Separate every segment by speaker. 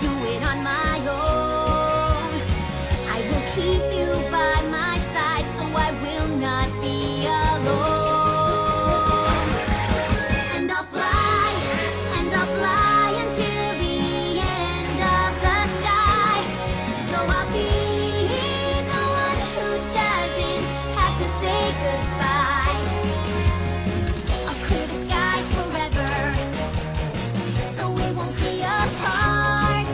Speaker 1: do it on my own. I will keep you by my side, so I will not be alone. And I'll fly until the end of the sky. So I'll be the one who doesn't have to say goodbye. I'll clear the skies forever, so we won't be apart.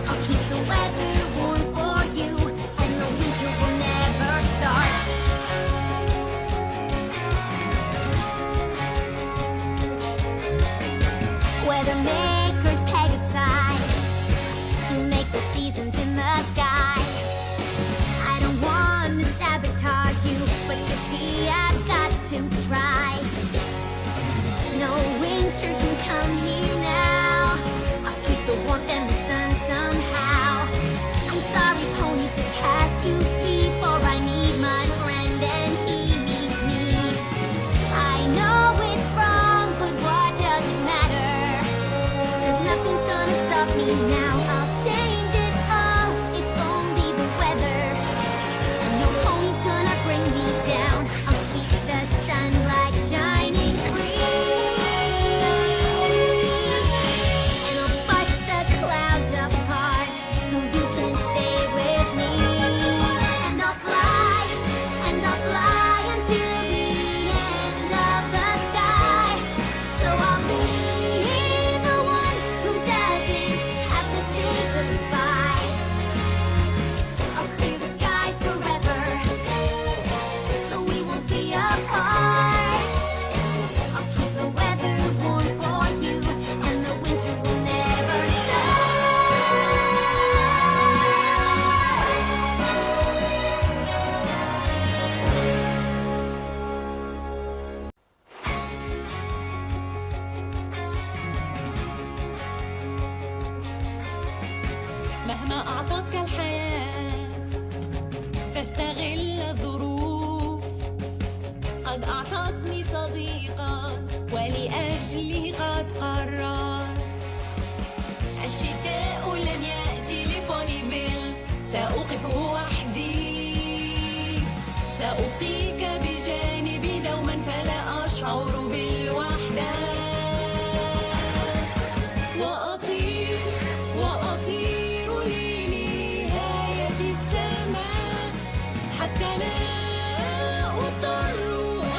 Speaker 1: I'll keep the weather warm for you, and the winter will never start. Weather makers peg aside, you make the seasons in the sky. I don't want to sabotage you, but you see I've got to try. No winter can come here now. I'll keep the warmth and the sun somehow. I'm sorry, ponies, this has to be, for I need my friend and he needs me. I know it's wrong, but what does it matter? 'Cause nothing's gonna stop me now. I'll change it all, it's only the weather. And no pony's gonna bring me down. I'll keep the sunlight shining free, and I'll bust the clouds apart so you can stay with me. And I'll fly until the end of the sky. So I'll be the one who doesn't have to say goodbye. I'll clear the skies forever, so we won't be apart. I'll keep the weather warm for you, and the winter will never start.
Speaker 2: مهما أعطتك الحياة فاستغل الظروف. قد أعطتني صديقا ولأجله قد قررت. الشتاء لن يأتي لبونيفيل، سأوقف وحدي. سأبقيك بجانبي دوما فلا أشعر بالوحدة. وأطير لنهاية السماء، حتى لا أضطر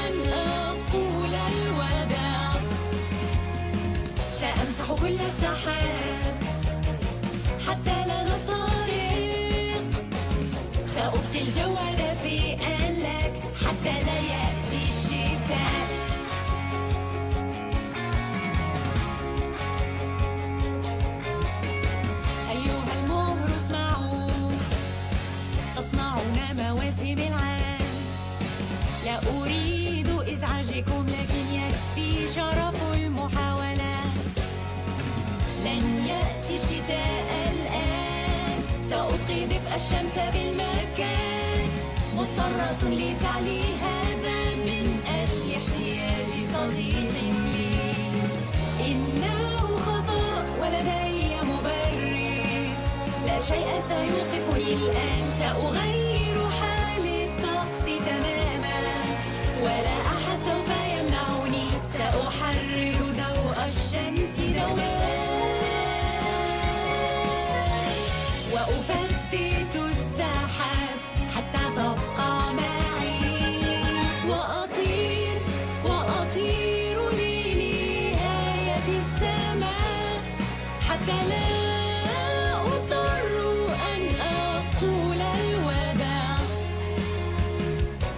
Speaker 2: أن أقول الوداع. سأمسح كل السحاب حتى لا نفترق. سأبقي الجو دافئا لك حتى لا يأتي الشتاء. أيها المهر اسمعوا، تصنعون مواسم العام. لا أريد إزعاجكم، لكن يكفي شرف المحاولة. لن يأتي الشتاء الآن، سأبقي دفء الشمس بالمكان. مضطرة لفعل هذا من أجل احتياج صديق لي. إنه خطأ ولدي مبرر، لا شيء سيوقفني الآن. سأغير حال الطقس تماما، ولا أحد سوف يمنعني. سأحرر ضوء الشمس دوما، وأفتت السحاب حتى تبقى معي. وأطير لنهاية السماء، حتى لا أضطر أن أقول الوداع.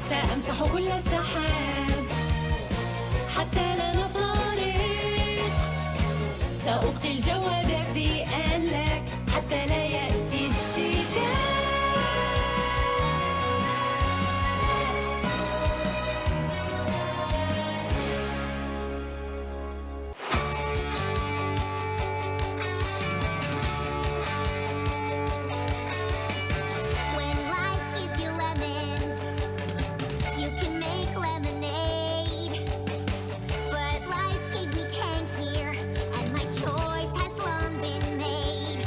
Speaker 2: سأمسح كل السحاب حتى لا نفترق. سأبقي الجو دافئا لك حتى لا يأتي الشتاء.
Speaker 1: When life gives you lemons, you can make lemonade. But life gave me Tank here, and my choice has long been made.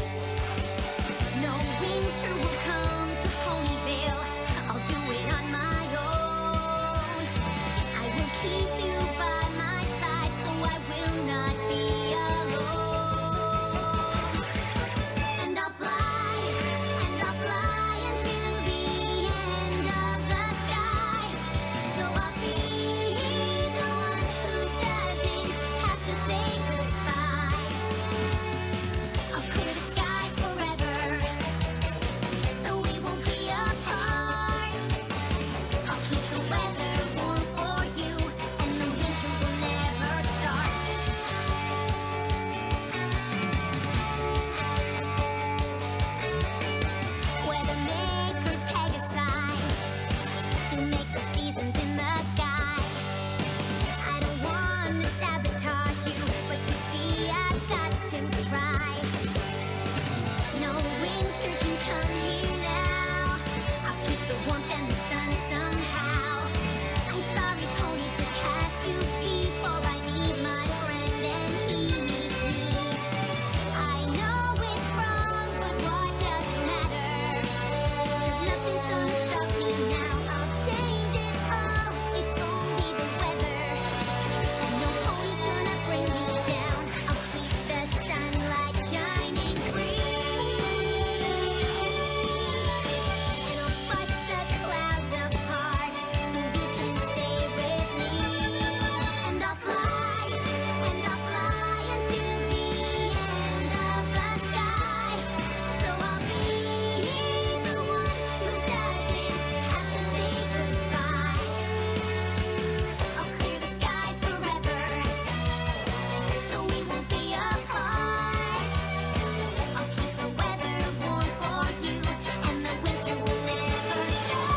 Speaker 1: You make the seasons in the sky. I don't want to sabotage you, but you see I've got to try. No winter can come here now. I'll keep the warmth and the sun somehow. I'm sorry, ponies, this has to be, for I need my friend and he needs me. I know it's wrong, but what does it matter? 'Cause nothing's gonna stop me now. I'll change it all, it's only the weather. And no pony's gonna bring me down. I'll keep the sunlight shining free. And I'll bust the clouds apart so you can stay with me. And I'll fly until the end of the sky. So I'll be the one who doesn't have to say goodbye. I'll clear the skies forever so we won't be apart. I'll keep the weather warm for you and the winter will never stop.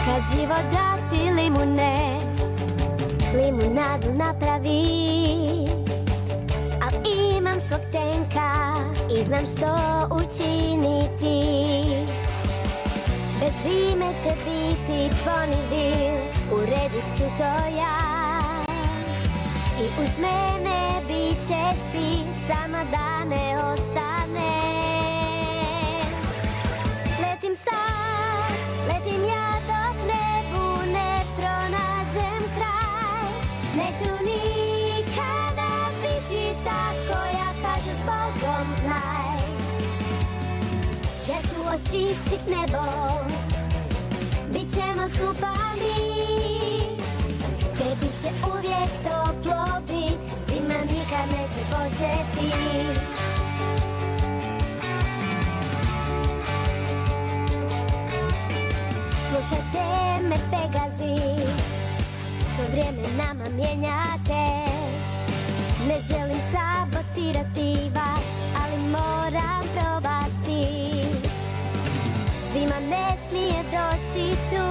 Speaker 3: Kad život da ti limune, limunadu napravi. Al imam svog tenka i znam što učiniti. Bez zime će biti Ponyville, uredit ću to ja. I uz mene bit ćeš ti, samo da ne ostane. Letim sad, letim ja dok nebu ne pronađem kraj. Neću nikada biti tako, ja kažem s Bogom znaj. Ja ću očistit nebo, bit ćemo skupa mi. Tebi će uvijek toplo bit, zima nikad neće početi. Slušajte me Pegazi, što vrijeme nama mijenjate. Ne želim sabotirati vas, ali moram probati. Zima ne smije doći tu,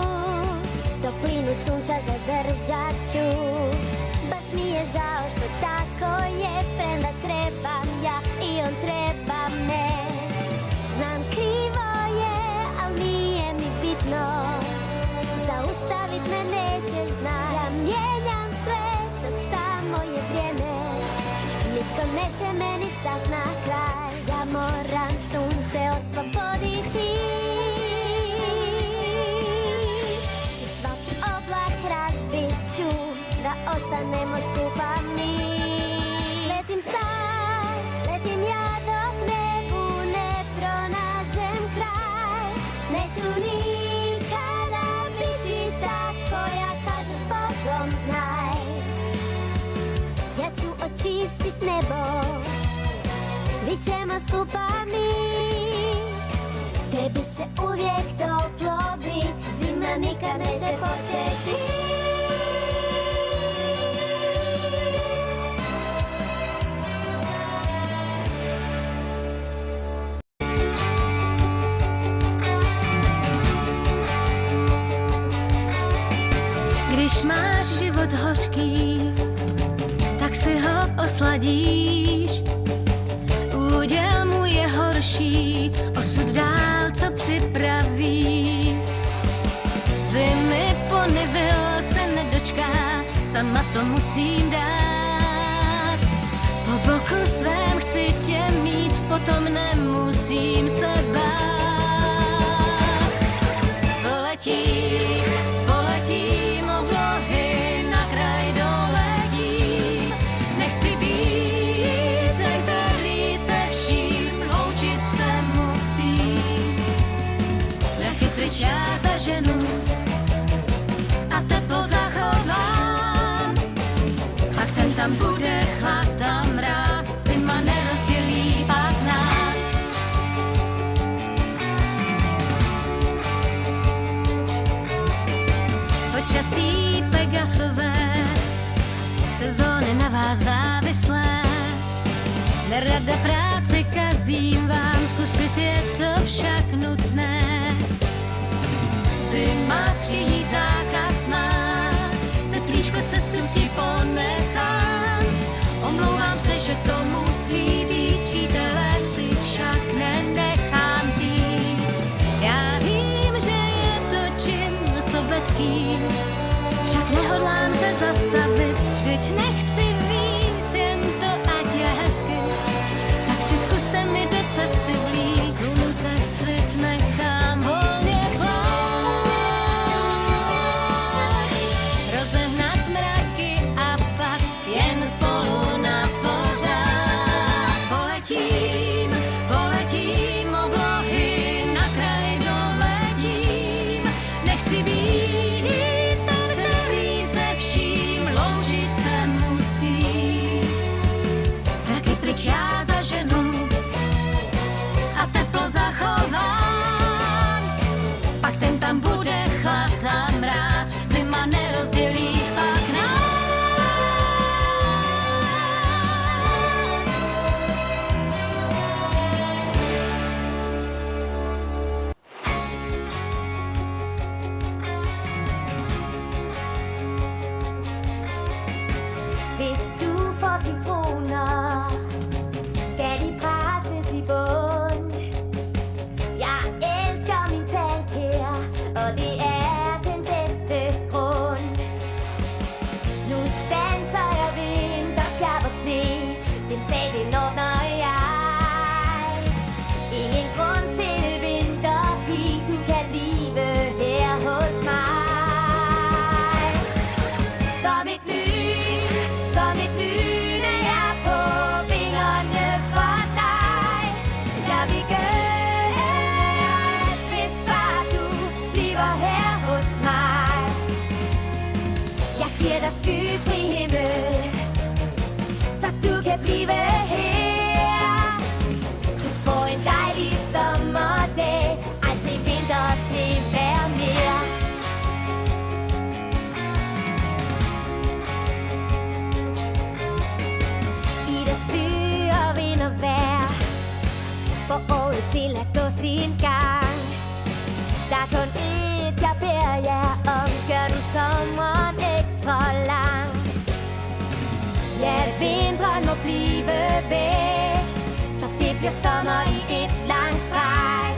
Speaker 3: toplinu sunca zadržat ću. Baš mi je žao što tako je, premda trebam ja i on treba me. Znam krivo je, al nije mi bitno, zaustavit me nećeš znat. Ja mijenjam sve, to samo je vrijeme, nitko neće meni stat na kraj. Ja moram sunce osloboditi i svaki oblak razbit ću, da ostanemo skupa mi. Letim sad, letim ja dok nebu ne pronađem kraj. Neću nikada biti tako, ja kažem s Bogom znaj. Ja ću očistit nebo, bit ćemo skupa mi. Tebi će uvijek toplo bit, zima nikad neće početi.
Speaker 2: Když máš život hořký, tak si ho osladíš. Úděl mu je horší, osud dál, co připraví. Zimy Ponyville se nedočká, sama to musím dát. Po boku svém chci tě mít, potom nemusím se bát. Poletím oblohy, na kraj doletím. Nechci být ten, který se vším loučit se musí. Lechy pryč já zaženu a teplo zachovám. Pak ten tam bude chlad a mráz, zima nerozdělí pak nás. počasí Pegasové, sezóny na vás závislé. Nerada práci kazím vám, zkusit je to však nutné. Zima přijít zákaz má, teplíčko cestu ti ponechám. Omlouvám se, že to musí být, přítele si však nenechám vzít. Já vím, že je to čin sobecký, však nehodlám se zastavit, vždyť nechci víc, jen to ať je hezky. Tak si zkuste mi do cesty vlíct, slunce svět nechám volně plát. Rozehnat mraky a pak jen spolu na pořád. Poletím oblohy, na kraj doletím. Nechci být ten, který se vším loučit se musí. Mraky pryč já zaženu a teplo zachovám. Pak ten tam bude chlad a mráz, zima nerozdělí pak nás.
Speaker 3: Hvis du får citroner, skal de presses i bund. Jeg elsker min tandkær, og det er den bedste grund. Nu standser jeg vintersjap og sne, den sag den ordner jeg. Ingen grund til vinterpig, du kan blive her hos mig. Som et lyn er jeg på vingerne for dig. Jeg vil gøre alt, hvis bare du bliver her hos mig. Jeg giver dig skyfri himmel, så du kan blive her. Du får en dejlig sommerdag, aldrig vinter og snevejr mere. I der styrer vind og vejr, får året til at gå sin gang. Der er kun ét, jeg beder jer om, gør nu sommeren ekstra lang. Ja, vinteren må blive væk, så det bliver sommer i et langt stræk.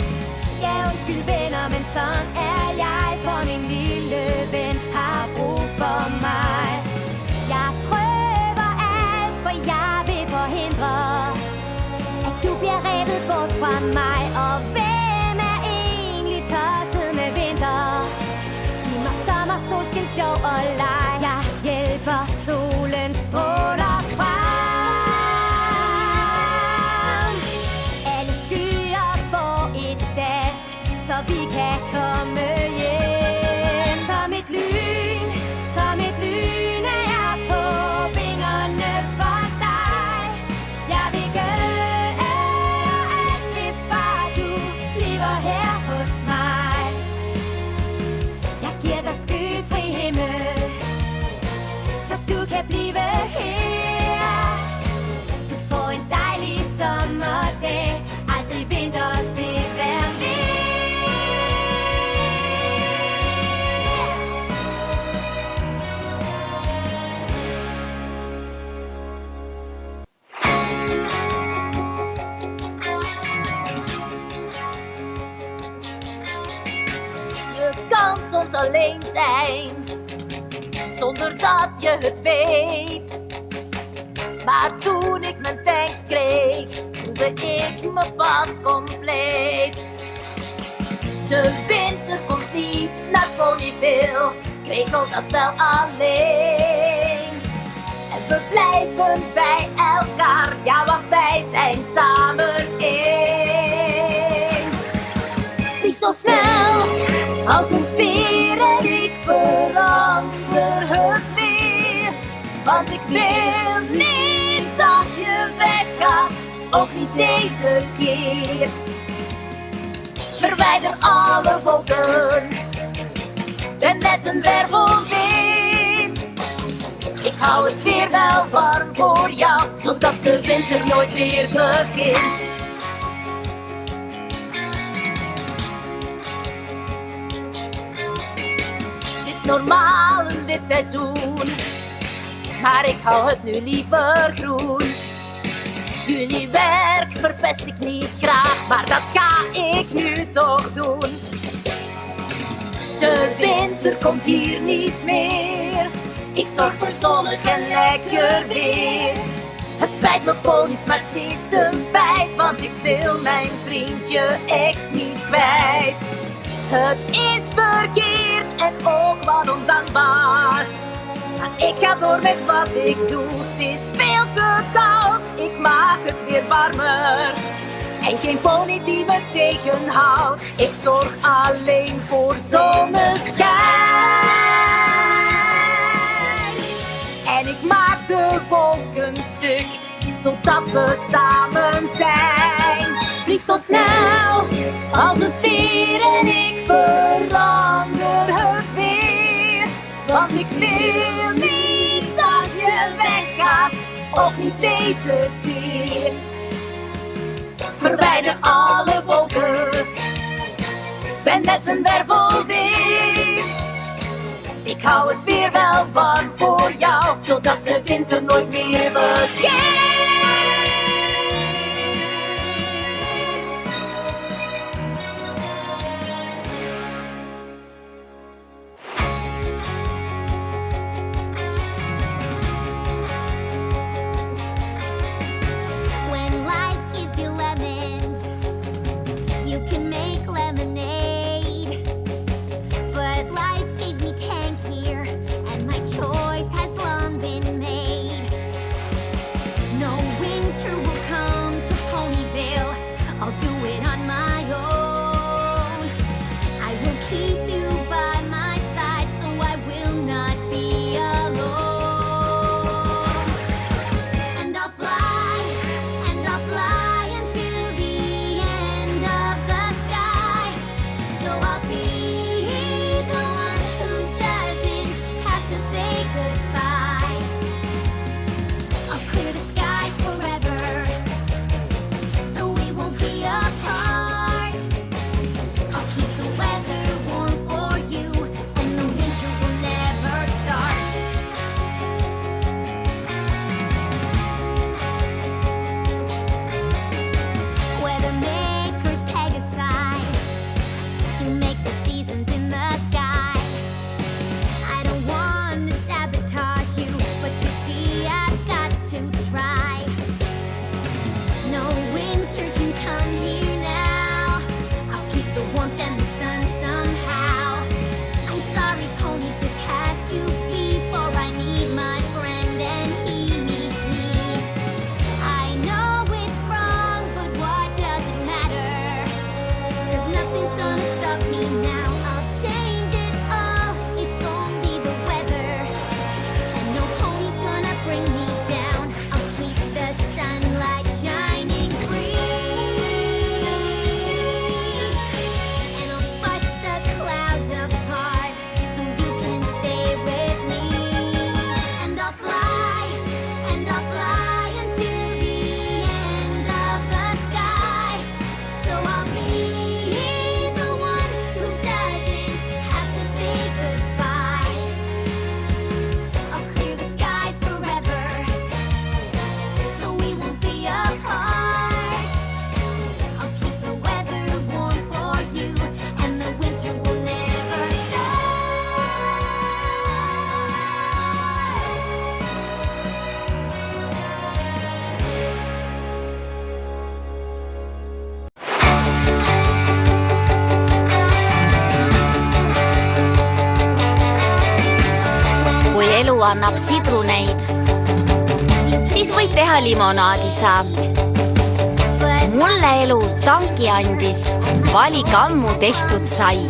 Speaker 3: Ja, undskyld venner, men sådan er jeg, for min lille ven har brug for mig. Jeg prøver alt, for jeg vil forhindre, at du bliver revet bort fra mig. Og hvem er egentlig tosset med vinter? Giv mig sommer, solskin, sjov og leg. Jeg hjælper solen stråler frem. Alle skyer får et dask, så vi kan komme hjem. Som et lyn er jeg på vingerne for dig. Jeg vil gøre alt, hvis bare du bliver her hos mig. Jeg giver dig skyfri himmel, så du kan blive her. Du får en dejlig sommerdag, aldrig vinter og snevejr mere.
Speaker 4: Je kan soms alleen zijn, zonder dat je het weet. Maar toen ik mijn tank kreeg, voelde ik me pas compleet. De winter komt niet naar Ponyville, ik regel dat wel alleen. En we blijven bij elkaar, ja, want wij zijn samen één. Vlieg zo snel als een spier en ik verander het weer. Want ik wil niet dat je weggaat, ook niet deze keer. Verwijder alle wolken, ben net een wervelwind. Ik hou het weer wel warm voor jou, zodat de winter nooit weer begint. Het is normaal een wit seizoen, maar ik hou het nu liever groen. Jullie werk verpest ik niet graag, maar dat ga ik nu toch doen. De winter komt hier niet meer. Ik zorg voor zonnig en lekker weer. Het spijt me ponies, maar het is een feit, want ik wil mijn vriendje echt niet kwijt. Het is verkeerd en ook wat ondankbaar, maar ik ga door met wat ik doe. Het is veel te koud, ik maak het weer warmer. En geen pony die me tegenhoudt. Ik zorg alleen voor zonneschijn. En ik maak de wolken stuk, zodat we samen zijn. Vlieg zo snel als een spier en ik verander het weer. Want ik wil niet dat je weggaat, ook niet deze keer. Verwijder alle wolken, ben net een wervelwind. Ik hou het weer wel warm voor jou, zodat de winter nooit meer begint.
Speaker 1: When life gives you lemons, you can make lemonade. But life gave me Tank here, and my choice has long been made. No winter will come to Ponyville, I'll do it on my own. I will keep you by my side, so I will not be alone. And I'll fly until the end of the sky. So I'll be the one who doesn't have to say goodbye. I'll clear the skies forever, so we won't be apart. I'll keep the weather warm for you, and the winter will never start. Weather makers peg aside, you make the seasons in the sky. I don't want to sabotage you, but you see I've got to try. No winter can come here now, I'll keep the warmth and the sun somehow. I'm sorry ponies, this has to be, for I need my friend and he needs me. I know it's wrong, but what does it matter? 'Cause nothing's gonna stop me now. I'll change it all, it's only the weather. And no pony's gonna bring me down. I'll keep the sunlight shining free. And I'll bust the clouds apart, so you can stay with me. And I'll fly until the end of the sky. So I'll be the one who doesn't have to say goodbye. I'll clear the skies forever, so we won't be apart. I'll keep the weather warm for you, and the winter will never start.
Speaker 5: kui elu annab sidruneid, siis võid teha limonaadi sa. Mulle elu tanki andis, valik ammu tehtud sai.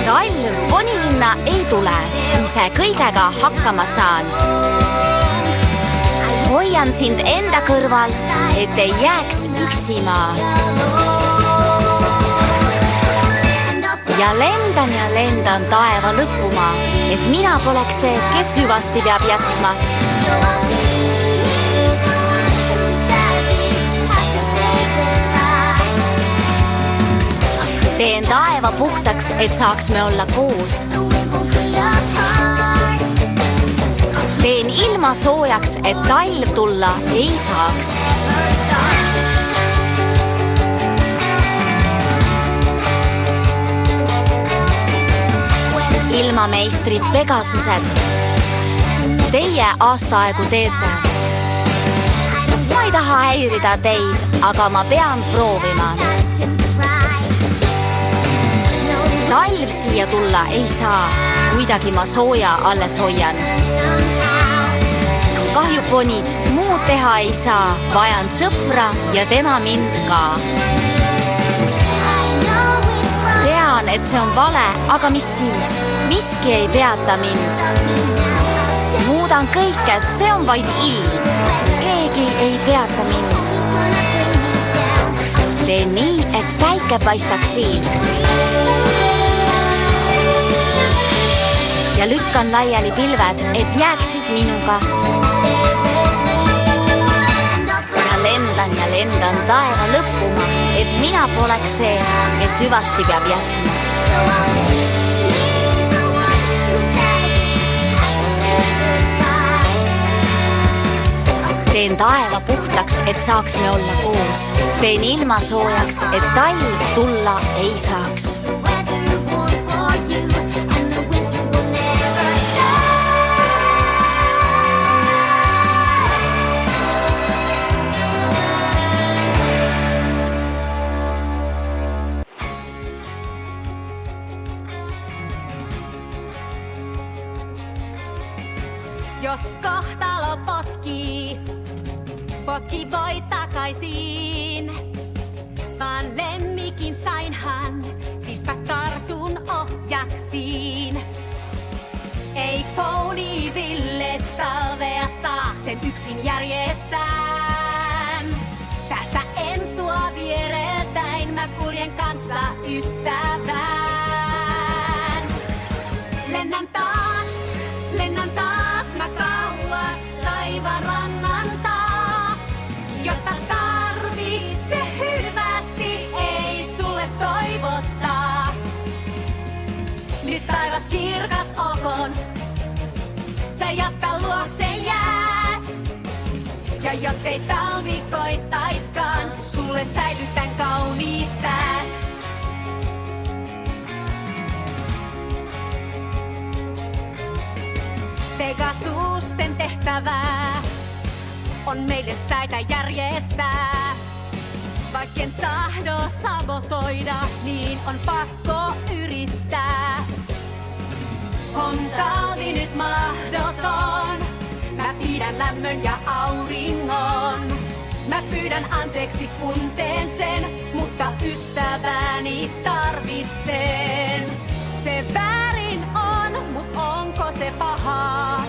Speaker 5: Talv ponilinna ei tule, ise kõigega hakkama saan. Hoian sind enda kõrval, et ei jääks üksima.
Speaker 1: And I'll fly
Speaker 5: ja lendan taeva lõppuma, et mina poleks see, kes hüvasti peab jätma.
Speaker 1: So I'll be the one who doesn't have to say goodbye.
Speaker 5: Teen taeva puhtaks, et saaks me olla koos.
Speaker 1: The wind won't be apart.
Speaker 5: Teen ilma soojaks, et talv tulla ei saaks. Ilmameistrid Pegasused, teie aastaaegu teete. Ma ei taha häirida teid, aga ma pean proovima. Talv siia tulla ei saa, kuidagi ma sooja alles hoian. Kahju ponid, muud teha ei saa, vajan sõpra ja tema mind ka. Tean, et see on vale, aga mis siis? Miski ei peata mind. Muudan kõike, see on vaid ilm. Keegi ei peata mind. Teen nii, et päike paistaks siin. Ja lükkan laiali pilved, et jääksid minuga. Ja lendan taeva lõppuma, et mina poleks see, kes hüvasti peab jätma. Teen taeva puhtaks, et saaks me olla koos. Teen ilma soojaks, et talv tulla ei saaks.
Speaker 4: Jos kohtalo potki voi takaisin. Vaan lemmikin sainhan, siispä tartun ohjaksiin. Ei Pony-Ville talvea saa, sen yksin järjestään. Tästä en sua viereltäin, mä kuljen kanssa ystävään. Lennän taas mä kauas taivaan rannan taa. Jotta tarvitse hyvästi, ei sulle toivottaa. Nyt taivas kirkas olkoon, sä jotta luokseen jäät. Ja jottei talvi koittaiskaan, sulle säilytän kauniit säät. Pegasusten tehtävää on meille säitä järjestää. Vaikken tahdo sabotoida, niin on pakko yrittää. On talvi nyt mahdoton, mä pidän lämmön ja auringon. Mä pyydän anteeksi kun teen sen, mutta ystäväni tarvitsen. Se väärin on, mut onko se pahaa?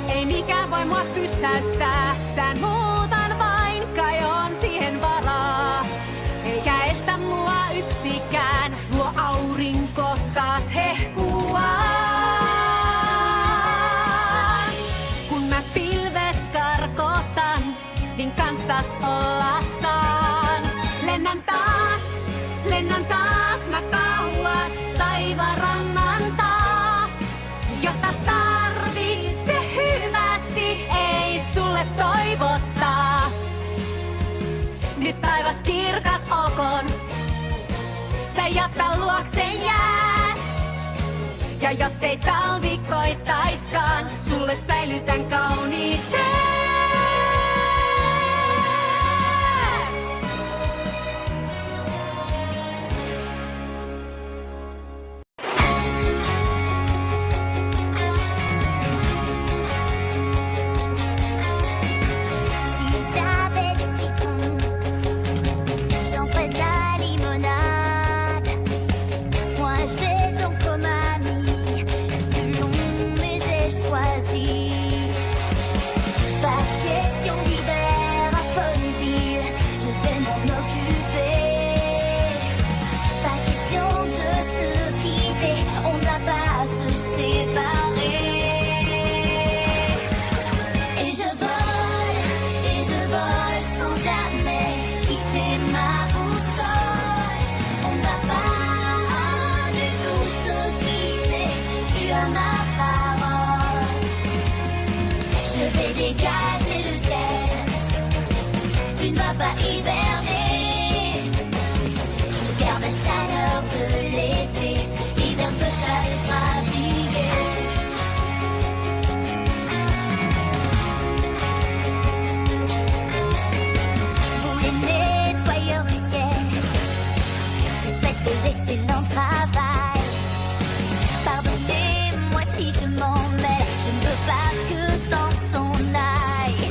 Speaker 4: Ei mikään voi mua pysäyttää, sään muutan vain, kai on siihen varaa. Eikä estä mua yksikään, luo aurinko taas hehkuaan. Kun mä pilvet karkotan, niin kanssas olla saan. Lennän taas mä kauas taivaan rannan taa. Jotta tarvitse hyvästi, ei sulle toivottaa. Nyt taivas kirkas olkoon, sä jotta luokseen jäät. Ja jottei talvi koittaiskaan, sulle säilytän kauniit säät.
Speaker 3: Pas as ma parole. Je vais dégager le ciel. Tu ne vas pas hiberner. Je garde la chaleur de l'été. L'hiver peut aller se naviguer. Vous les nettoyeurs du ciel, vous faites de l'excellent travail. Pardonnez-moi si je m'en mêle. Je ne veux pas que tant s'en aille.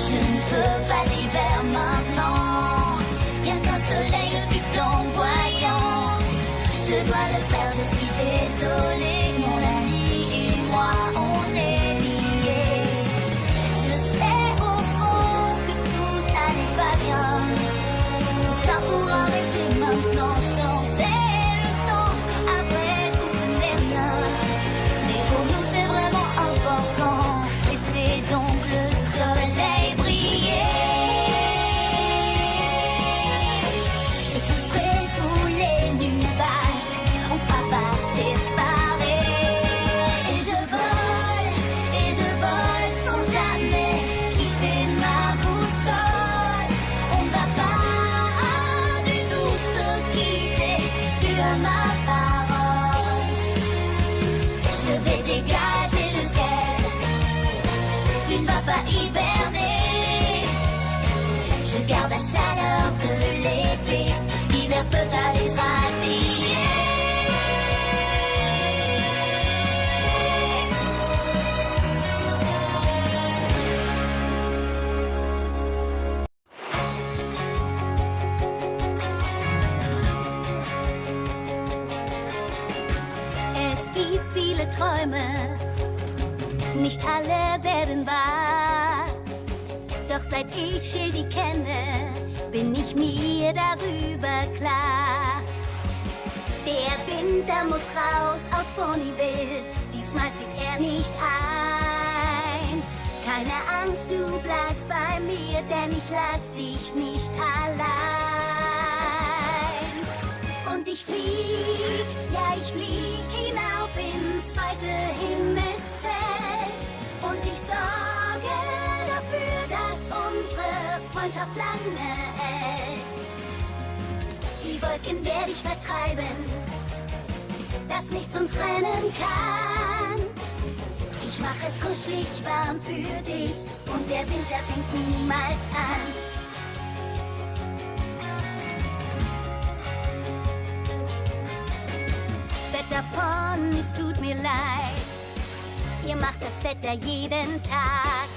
Speaker 3: Je ne veux pas l'hiver maintenant. Rien qu'un soleil le plus flamboyant. Je dois le faire, je suis désolée. Mon ami et moi, on est liés. Je sais au fond que tout ça n'est pas bien. Tout ça pour arrêter maintenant, changer le temps. Après tout, ce n'est rien. Mais pour nous, c'est vraiment important. Laissez donc le soleil briller. Je pousserai tous les nuages. On sera pas séparés. Et je vole sans jamais quitter ma boussole. On ne va pas du tout se quitter. Tu as ma parole. Je vais dégager le ciel. Tu ne vas pas hiberner. Je garde la chaleur de l'été. L'hiver peut aller se rhabiller.
Speaker 1: Es gibt viele Träume, nicht alle werden wahr. Doch seit ich Schildi kenne, bin ich mir darüber klar. Der Winter muss raus aus Ponyville, diesmal zieht er nicht ein. Keine Angst, du bleibst bei mir, denn ich lass dich nicht allein. Und ich flieg, ja ich flieg hinauf ins weite Himmelszelt. Und ich sorge dafür, dass unsere Freundschaft lange hält. Die Wolken werde ich vertreiben, dass nichts uns trennen kann. Ich mach es kuschelig warm für dich und der Winter fängt niemals an. Wetterpon, es tut mir leid, ihr macht das Wetter jeden Tag.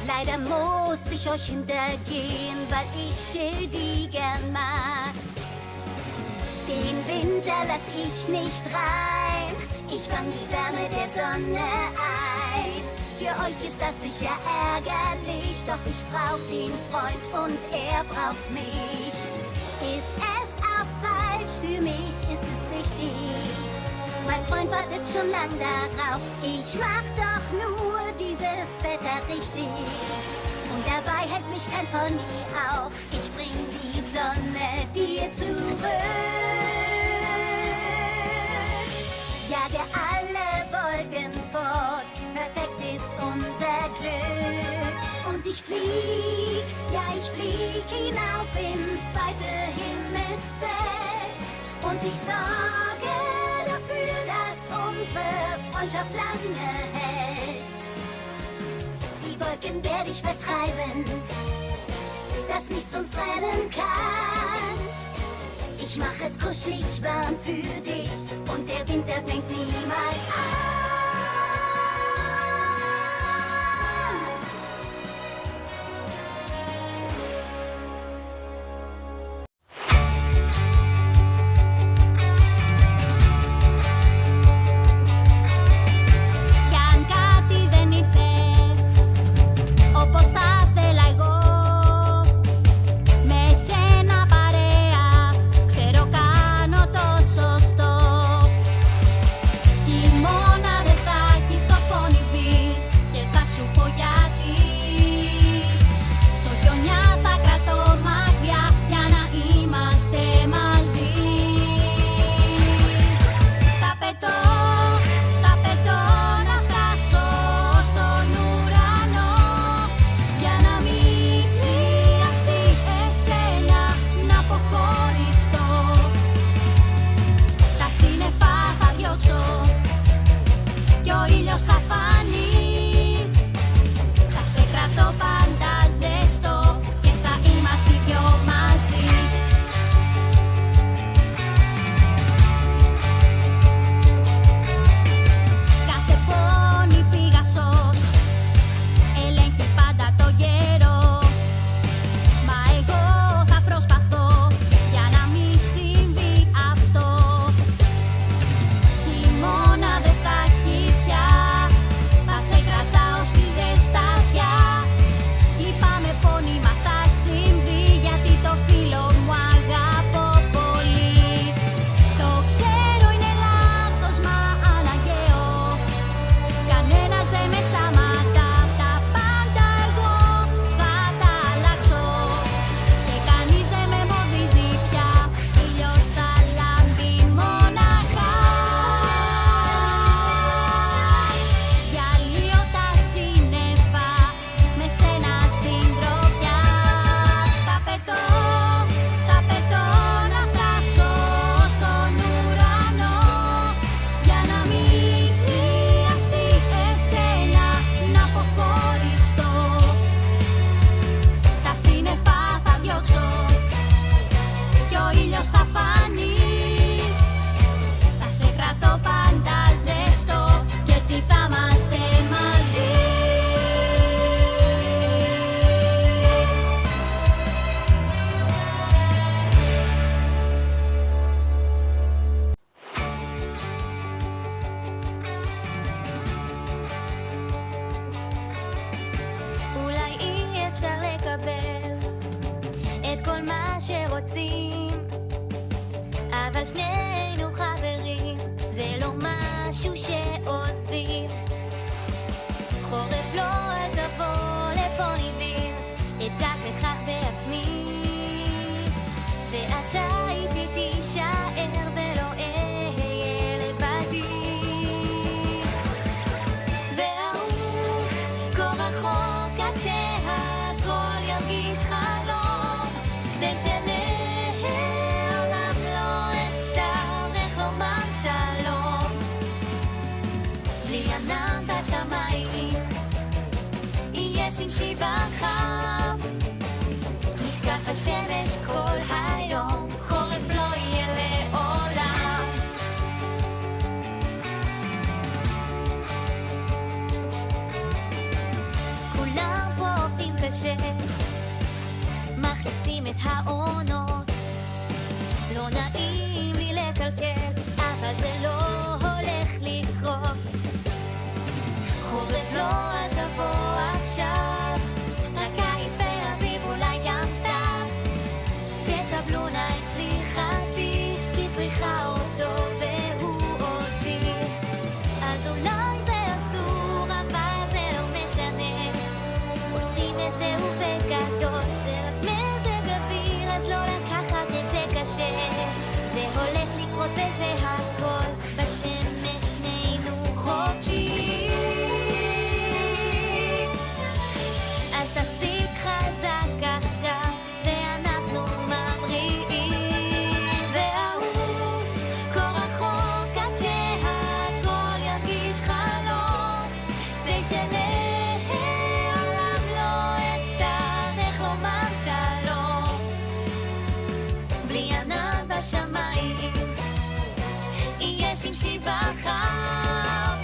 Speaker 1: Leider muss ich euch hintergehen, weil ich Schildi gern mag. Den Winter lass ich nicht rein, ich fang die Wärme der Sonne ein. Für euch ist das sicher ärgerlich, doch ich brauch den Freund und er braucht mich. Ist es auch falsch, für mich ist es wichtig. Mein Freund wartet schon lang darauf, ich mach doch nur dieses Wetter richtig. Und dabei hält mich kein Pony auf, ich bring die Sonne dir zurück. Jage alle Wolken fort, perfekt ist unser Glück. Und ich flieg, ja ich flieg hinauf ins weite Himmelszelt. Und ich sorge dafür, dass unsere Freundschaft lange hält. Die Wolken werde ich vertreiben, dass nichts uns trennen kann. Ich mach es kuschelig warm für dich und der Winter fängt niemals an.
Speaker 3: Κι αν κάτι δεν ήρθε όπως τα θέλα εγώ, με σένα παρέα ξέρω κάνω το σωστό. Χειμώνα
Speaker 2: ήλιος θα φανεί. Θα σε κρατώ πάντα ζεστό και θα είμαστε δυο μαζί. Κάθε πόνη Πηγασσός ελέγχει πάντα το γέρο. Μα εγώ θα προσπαθώ για να μην συμβεί αυτό. Χειμώνα δεν θα έχει πια, θα σε κρατάω στη ζεστασιά. Λυπάμαι πόνοι, μα θα συμβεί, γιατί το φίλο μου αγαπώ πολύ. Το ξέρω είναι λάθος, μα αναγκαίο. Κανένας δεν με σταματά, τα πάντα εγώ θα τα αλλάξω. Και κανείς δεν με εμποδίζει πια, ήλιος θα λάμπει μοναχά. Διαλύω τα σύννεφα, με σένα συντροφιά. Θα πετώ να φτάσω στον ουρανό, για να μην χρειαστεί εσένα να αποχωριστώ. Τα σύννεφα θα διώξω κι ο ήλιος θα φανεί. Θα σε κρατώ πάντα ζεστό κι έτσι θα είμαστε μαζί. אולי אי אפשר לקבל את כל מה שרוצים, אבל שנינו חברים, זה לא משהו שעוזבים. חורף לא אל תבוא לפה ניבין, אדאג לכך בעצמי, ואתה איתי תישאר ולא אהיה לבדי. והאהוב כה רחוק עד שהכל ירגיש חלום, כדי שלעולם לא אצטרך לומר שלום. בלי ענן בשמיים יהיה שמשיבה חם, נשקף השמש כל היום, חורף לא יהיה לעולם. כולם פה עובדים קשה, מחליפים את העונות. לא נעים לי לקלקל, אבל זה לא הולך לקרות. חורף לא אל תבוא עכשיו, רק קיץ ואביב אולי גם סתיו. תקבלו נא את סליחתי, כי צריכה אותו והוא אותי. אז אולי זה אסור, אבל זה לא משנה, עושים את זה ובגדול. זה רק מזג אוויר, אז לא לקחת את זה קשה. זה הולך לקרות וזה הכל, בשמש שנינו חופשי. אז תחזיק חזק עכשיו, ואנחנו ממריאים. והאהוב כה רחוק עד שהכל ירגיש חלום, כדי שלעולם לא אצטרך לומר שלום. בלי ענן בשמיים יהיה שמשי וחם,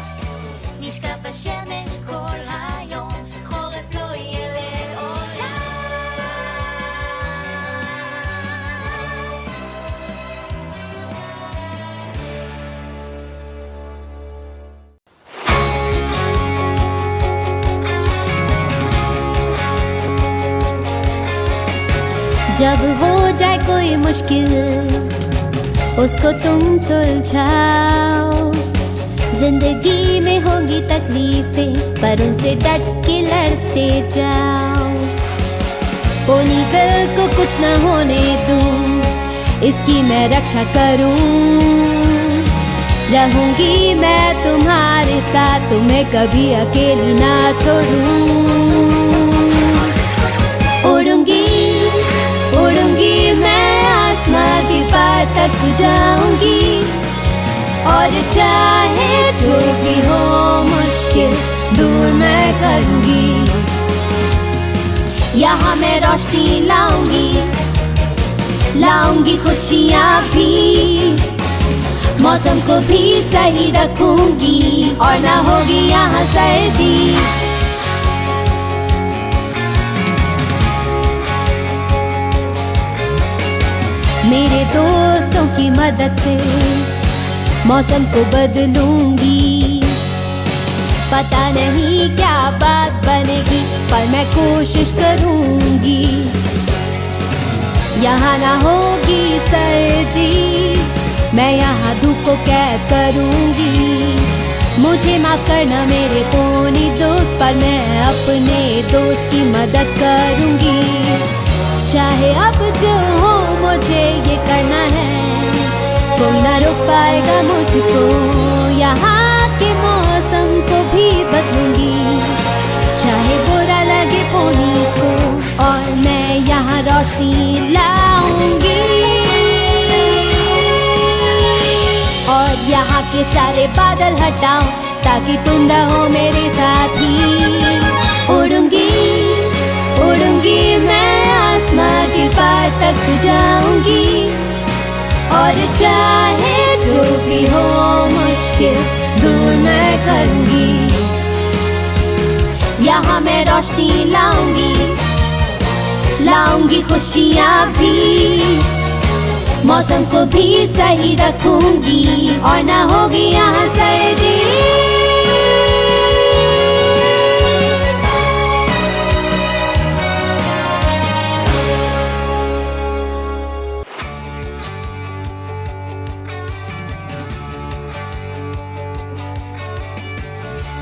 Speaker 2: נשקף בשמש כל היום, חורף לא יהיה לעולם.
Speaker 3: जब हो जाए कोई मुश्किल उसको तुम सुलझाओ। जिंदगी में होगी तकलीफें पर उनसे डट के लड़ते जाओ। पोनीकल को कुछ न होने दूं, इसकी मैं रक्षा करूं। रहूंगी मैं तुम्हारे साथ, तुम्हें कभी अकेली ना छोड़ूं। उड़ूंगी उड़ूंगी मैं आसमां के पार तक जाऊंगी, और चाहे जो भी हो मुश्किल
Speaker 4: मुश्किल दूर मैं करूंगी। यहाँ मैं रोशनी लाऊंगी खुशियाँ भी, मौसम को भी सही रखूंगी और ना होगी यहाँ सर्दी। मेरे दोस्तों की मदद से मौसम को बदलूंगी। पता नहीं क्या बात बनेगी पर मैं कोशिश करूंगी। यहाँ ना होगी सर्दी, मैं यहाँ धूप को कैद करूंगी। मुझे माफ करना मेरे पोनी दोस्त, पर मैं अपने दोस्त की मदद करूंगी। चाहे अब जो हो मुझे ये करना है, कोई ना रोक पाएगा मुझको। यहाँ के मौसम को भी बदलूंगी, चाहे बुरा लगे पोनीस को, और मैं यहाँ रोशनी लाऊंगी। और यहाँ के सारे बादल हटाऊं ताकि तुम रहो मेरे साथ ही। उड़ूंगी मैं आसमां के पार तक जाऊंगी, और चाहे जो भी हो मुश्किल दूर मैं करूंगी। यहाँ मैं रोशनी लाऊंगी खुशियाँ भी, मौसम को भी सही रखूंगी और ना होगी यहाँ सर्दी।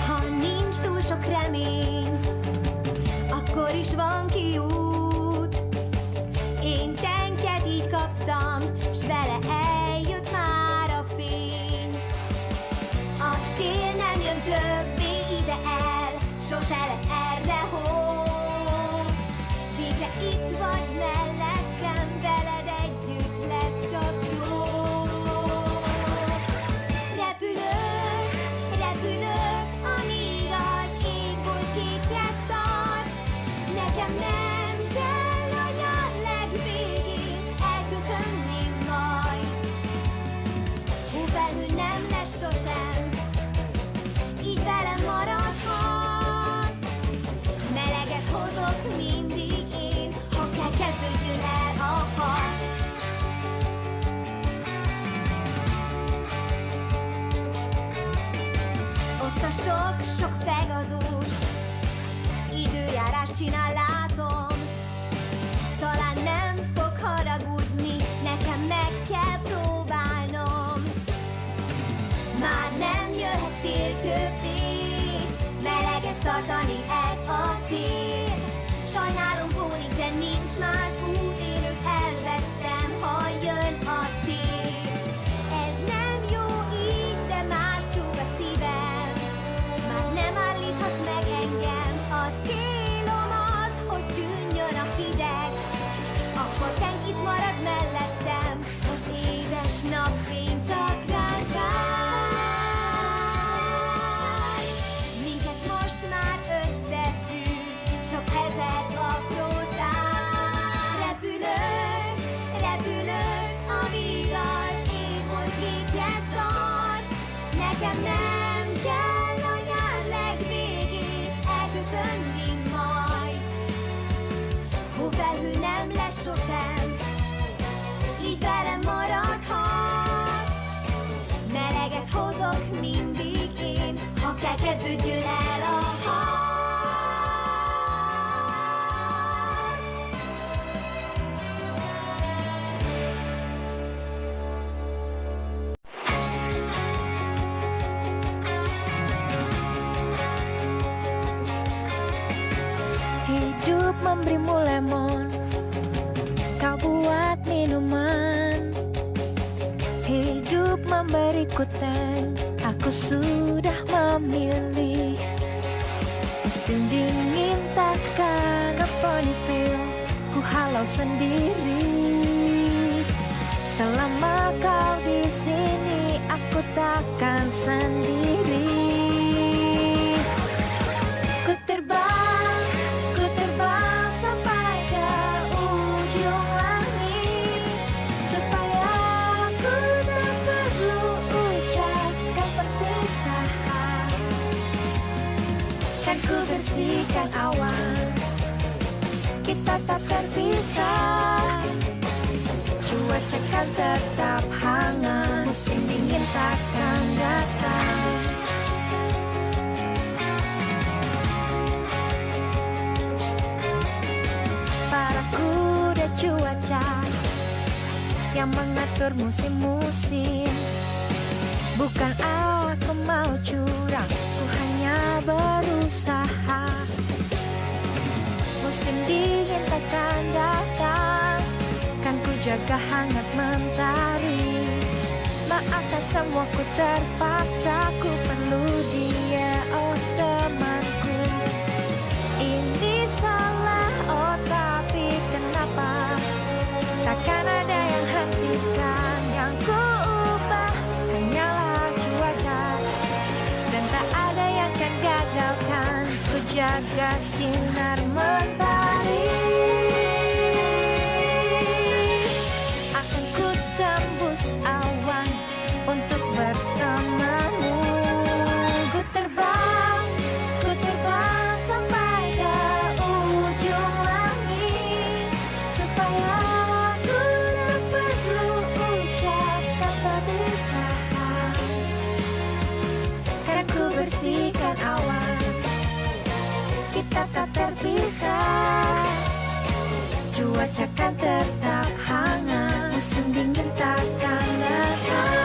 Speaker 3: Ha nincs túl sok remény, akkor is van kiút. Én tenket így kaptam, s vele eljött már a fény. A tél nem jön többé ide el, sose lesz erre hó. Végre itt vagy mellettem, veled együtt lesz csak jó. Repülök, amíg az égbolt kéket tart. Nekem nem kell a nyár legvégén elköszönni majd. Hófelhő nem lesz sosem, így velem maradhatsz. Meleget hozok mindig én, ha kell kezdődjön el a harc. Ott a sok-sok Pegazus időjárás csinál, látom. Talán nem fog haragudni, nekem meg kell próbálnom. Már nem jöhet tél többé, meleget tartani ez a cél. Sajnálom Pónik, de nincs más út, én őt elvesztem, ha jön a tél. Ez nem jó így, de más csúg a szívem. Már nem állíthatsz meg engem, a célom az, hogy tűnjön a hideg, s akkor tenk itt marad mellettem, az édes napfény csak ránk áll. Minket most már összefűz sok ezer apró szál. Repülök, amíg az égbolt kéket tart. Nekem nem kell a nyár legvégén elköszönni majd. Hófelhő nem lesz sosem, így velem maradhatsz. Meleget hozok mindig én, ha kell kezdődjön el a harc.
Speaker 2: Hidup memberimu lemon, kau buat minuman. Hidup memberiku teh, aku sudah memilih. Musim dingin takkan ke Ponyville, ku halau sendiri. Selama kau di sini, aku takkan sendiri.
Speaker 3: bersihkan awan. Kita tak terpisah, cuaca kan tetap hangat, musim dingin takkan datang. Para kuda cuaca yang mengatur musim-musim. Bukan aku mau curang, ku hanya berusaha. Musim dingin takkan datang, kan ku jaga hangat mentari. Maafkan semua ku terpaksa, ku perlu dia, oh temanku. Ini salah, oh tapi kenapa? Takkan ada yang hentikan, yang ku ubah hanyalah cuaca. Dan tak ada yang kan gagalkan, ku jaga sinar mentari. Akan ku tembus awan untuk bersamamu. Ku terbang sampai ke ujung langit, supaya aku tak perlu ucap kata bersahar. Karena ku bersihkan awan, kita tak terpisah. Cuaca kan tetap hangat, musim dingin takkan datang.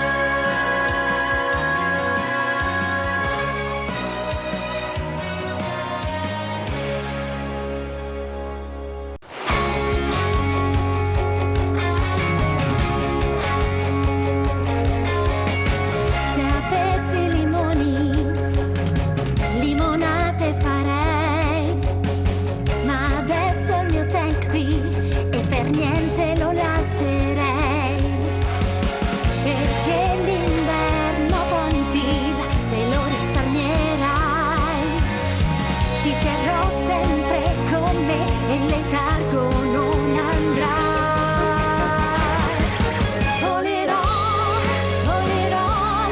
Speaker 2: Se avessi limoni, limonate farei, ma adesso il mio tank qui e per niente lo lascerei, perché l'inverno con i PIL te lo risparmierai. Ti terrò sempre con me e il letargo non andrà. Volerò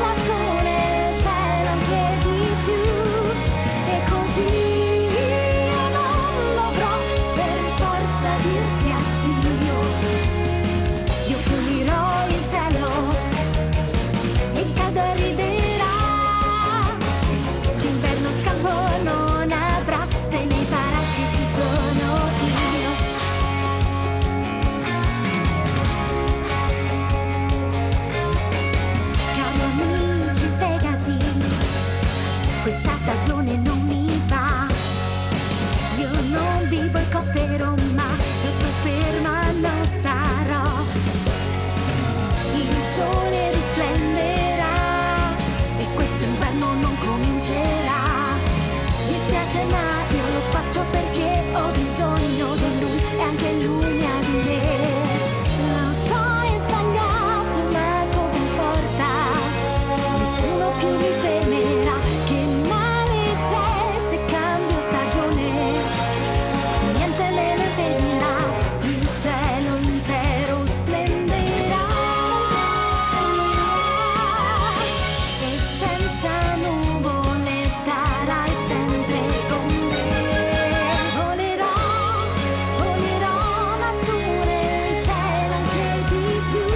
Speaker 2: lassù nel cielo anche di più, e così io non dovrò per forza dirti addio. Io pulirò il cielo e il caldo arriverà. L'inverno scampo non avrà se nei paraggi ci sono io. Cari amici Pegasi, questa stagione non mi va. Io non vi boicotterò, ma sottoferma non starò. Il sole risplenderà e questo inverno non comincerà. Mi spiace ma io lo faccio perché ho bisogno di lui e anche lui ne ha di me. Lo so è sbagliato ma cosa importa? Nessuno più mi fermerà. Che male c'è se cambio stagione? Niente me ne impedirà. Il cielo intero splenderà e senza nuvole starai sempre con me. Volerò lassù nel cielo anche di più,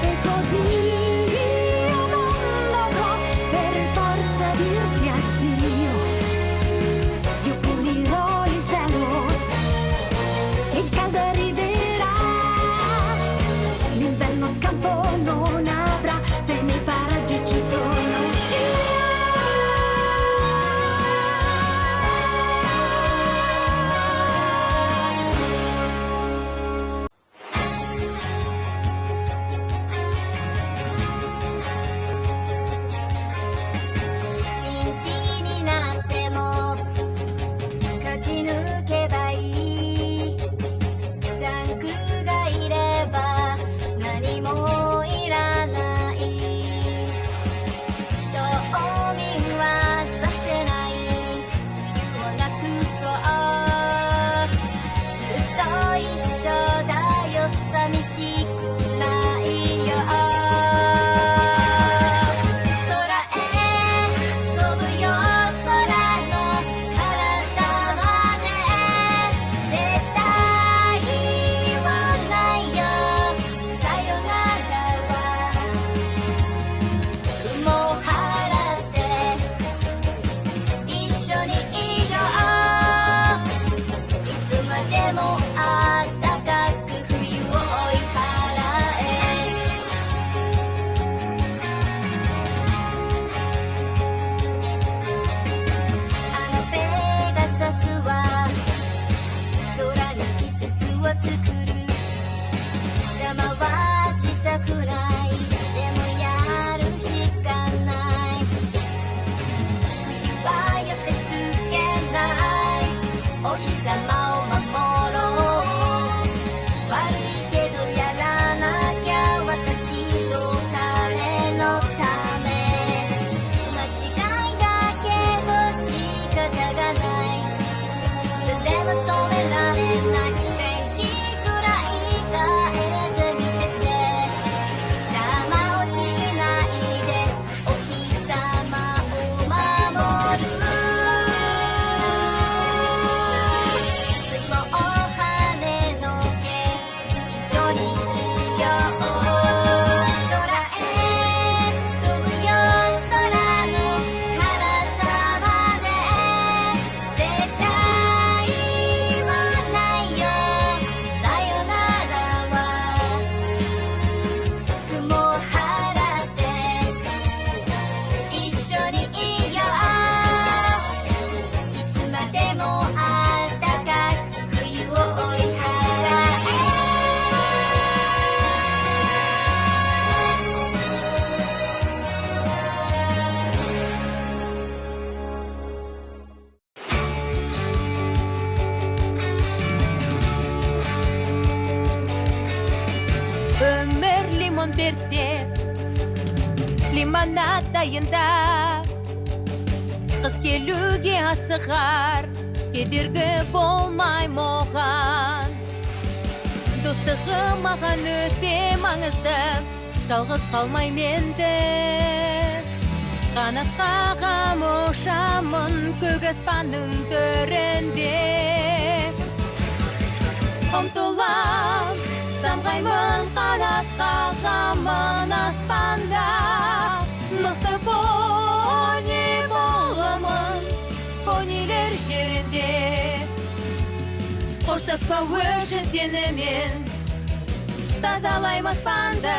Speaker 2: e così io non dovrò per forza dirti addio. Io pulirò il cielo e il caldo arriverà. L'inverno scampo non avrà se nei paraggi ci sono io.
Speaker 4: берсе лимонад дайындап қыз келуге асығар кедергі болмай моған достығы маған өте маңызды жалғыз қалмай менде қанат қағам ұшамын көк аспанның төрінде ұмтылам самғаймын қанат қағамын аспанда мықты пони боламын понилер жерінде қоштаспау үшін сенімен тазалаймын аспанды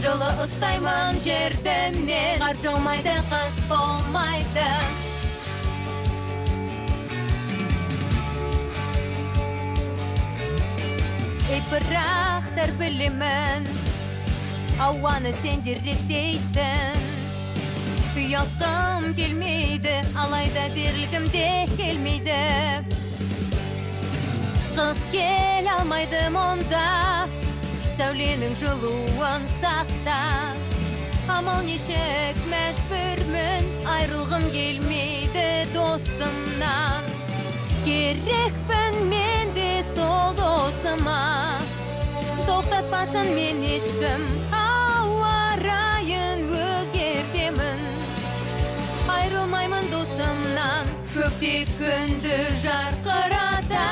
Speaker 4: жылы ұстаймын жерді мен қар жаумайды қыс болмайды бірақ білемін ауаны сендер реттейтін ұялғым келмейді алайда берілгім де келмейді қыз келе алмайды мұнда сәуленің жылуын сақта амал нешік мәжбүрмін айрылғым келмейді досымнан керекпін мен де сол досыма тоқтатпасын мен ешкім ауа райын өзгертемін айрылмаймын досымнан көкте күнді жарқыратам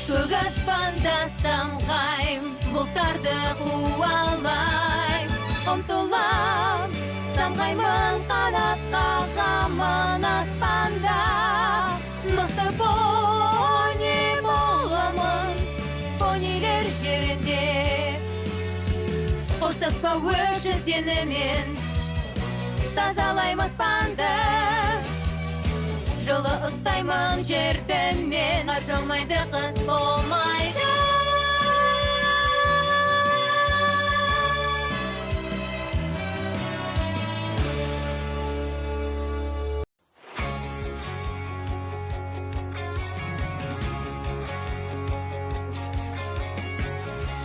Speaker 4: көк аспанда самғайм бұлттарды қуалай ұмтылам самғаймын қанат қағамын аспанда мықты пони боламын понилер жерінде қоштаспау үшін сенімен тазалаймын аспанды жылы ұстаймын жерді мен қар жаумайды қыс болмайды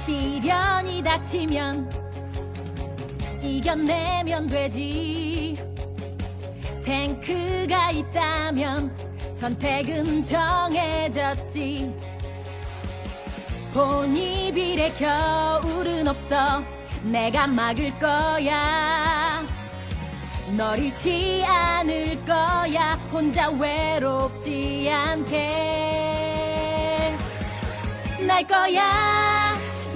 Speaker 6: 시련이 닥치면 이겨내면 되지 탱크가 있다면 선택은 정해졌지 본이빌의 겨울은 없어 내가 막을 거야 널 잃지 않을 거야 혼자 외롭지 않게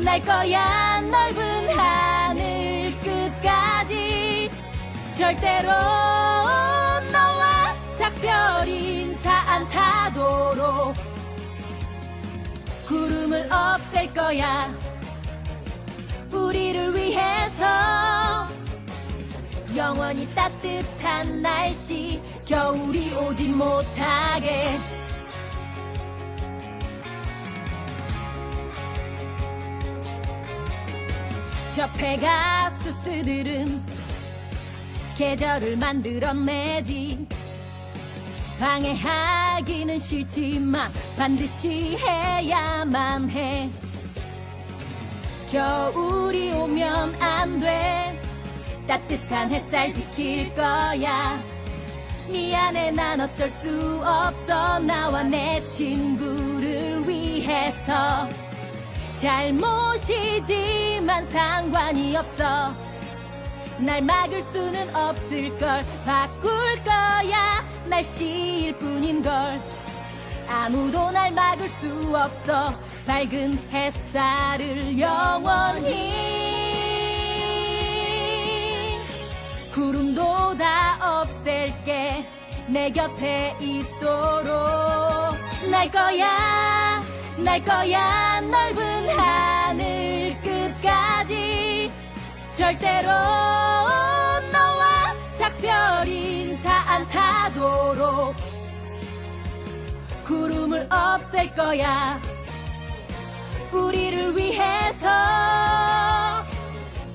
Speaker 6: 날 거야 넓은 하늘 끝까지 절대로 너와 작별 인사 안 타도록 구름을 없앨 거야 우리를 위해서 영원히 따뜻한 날씨 겨울이 오지 못하게 저 페가수스들은 계절을 만들어내지 방해하기는 싫지만 반드시 해야만 해 겨울이 오면 안 돼 따뜻한 햇살 지킬 거야 미안해 난 어쩔 수 없어 나와 내 친구를 위해서 잘못이지만 상관이 없어 날 막을 수는 없을걸 바꿀 거야 날씨일 뿐인걸 아무도 날 막을 수 없어 밝은 햇살을 영원히 구름도 다 없앨게 내 곁에 있도록 날 거야 넓은 하늘 끝까지 절대로 너와 작별 인사 안 타도록 구름을 없앨 거야 우리를 위해서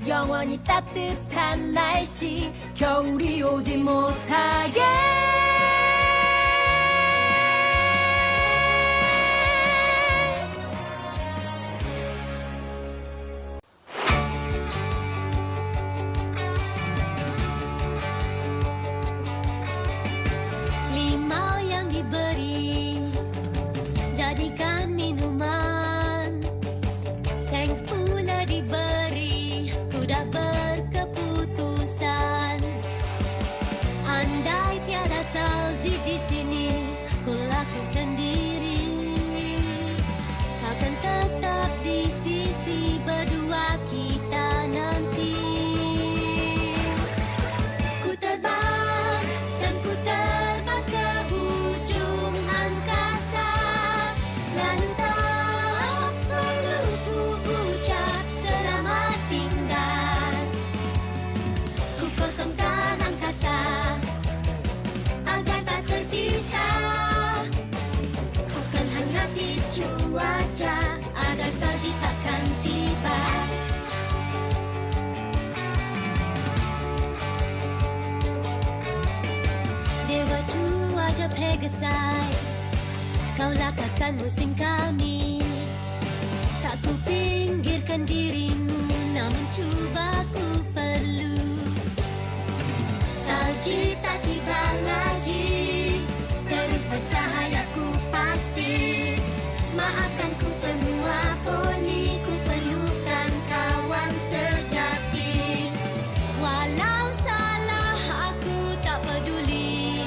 Speaker 6: 영원히 따뜻한 날씨 겨울이 오지 못하게
Speaker 3: Pegasai. Kau lakatkan musim kami. Tak ku pinggirkan dirimu, namun cuba ku perlu. Salji tak tiba lagi, terus bercahaya ku pasti. Maafkan ku semua poni, ku perlukan kawan sejati. Walau salah aku tak peduli,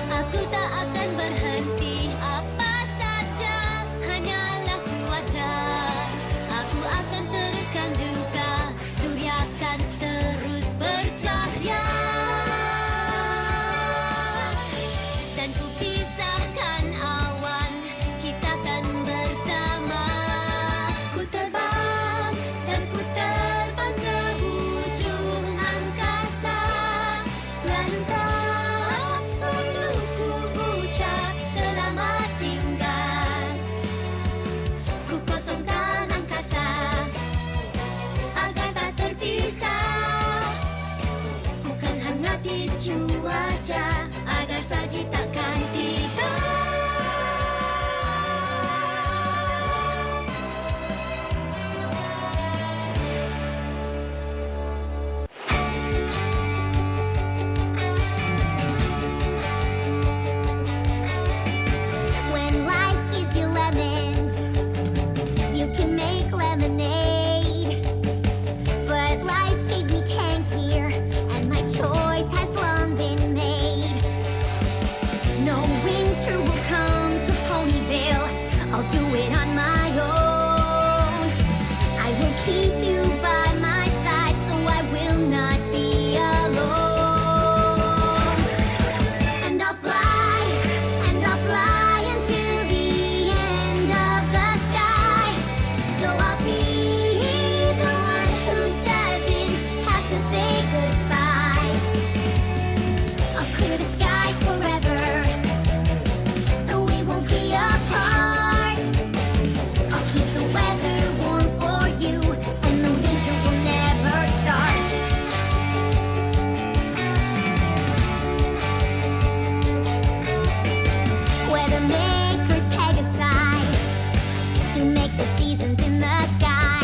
Speaker 3: aku tak akan berhenti. Apa saja hanyalah cuaca, aku akan teruskan juga. Surya akan terus bercahaya, dan ku pisahkan awan, kita kan bersama. Ku terbang dan ku terbang ke ujung angkasa, lalu tak perlu ku ucap selamat tinggal. Ku kosongkan angkasa agar tak terpisah. Ku kan hangati cuaca agar salji takkan tiba.
Speaker 1: When life gives you lemons, you can make lemonade. But life gave me tank here, and my choice has long been made. No winter will come to Ponyville, I'll do it on my own. I will keep you by my side, so I will not be alone. And I'll fly until the end of the sky. So I'll be the one who doesn't have to say goodbye. I'll clear the skies forever, so we won't be apart. I'll keep the weather warm for you, and the winter will never start. Weather makers peg aside, you make the seasons in the sky.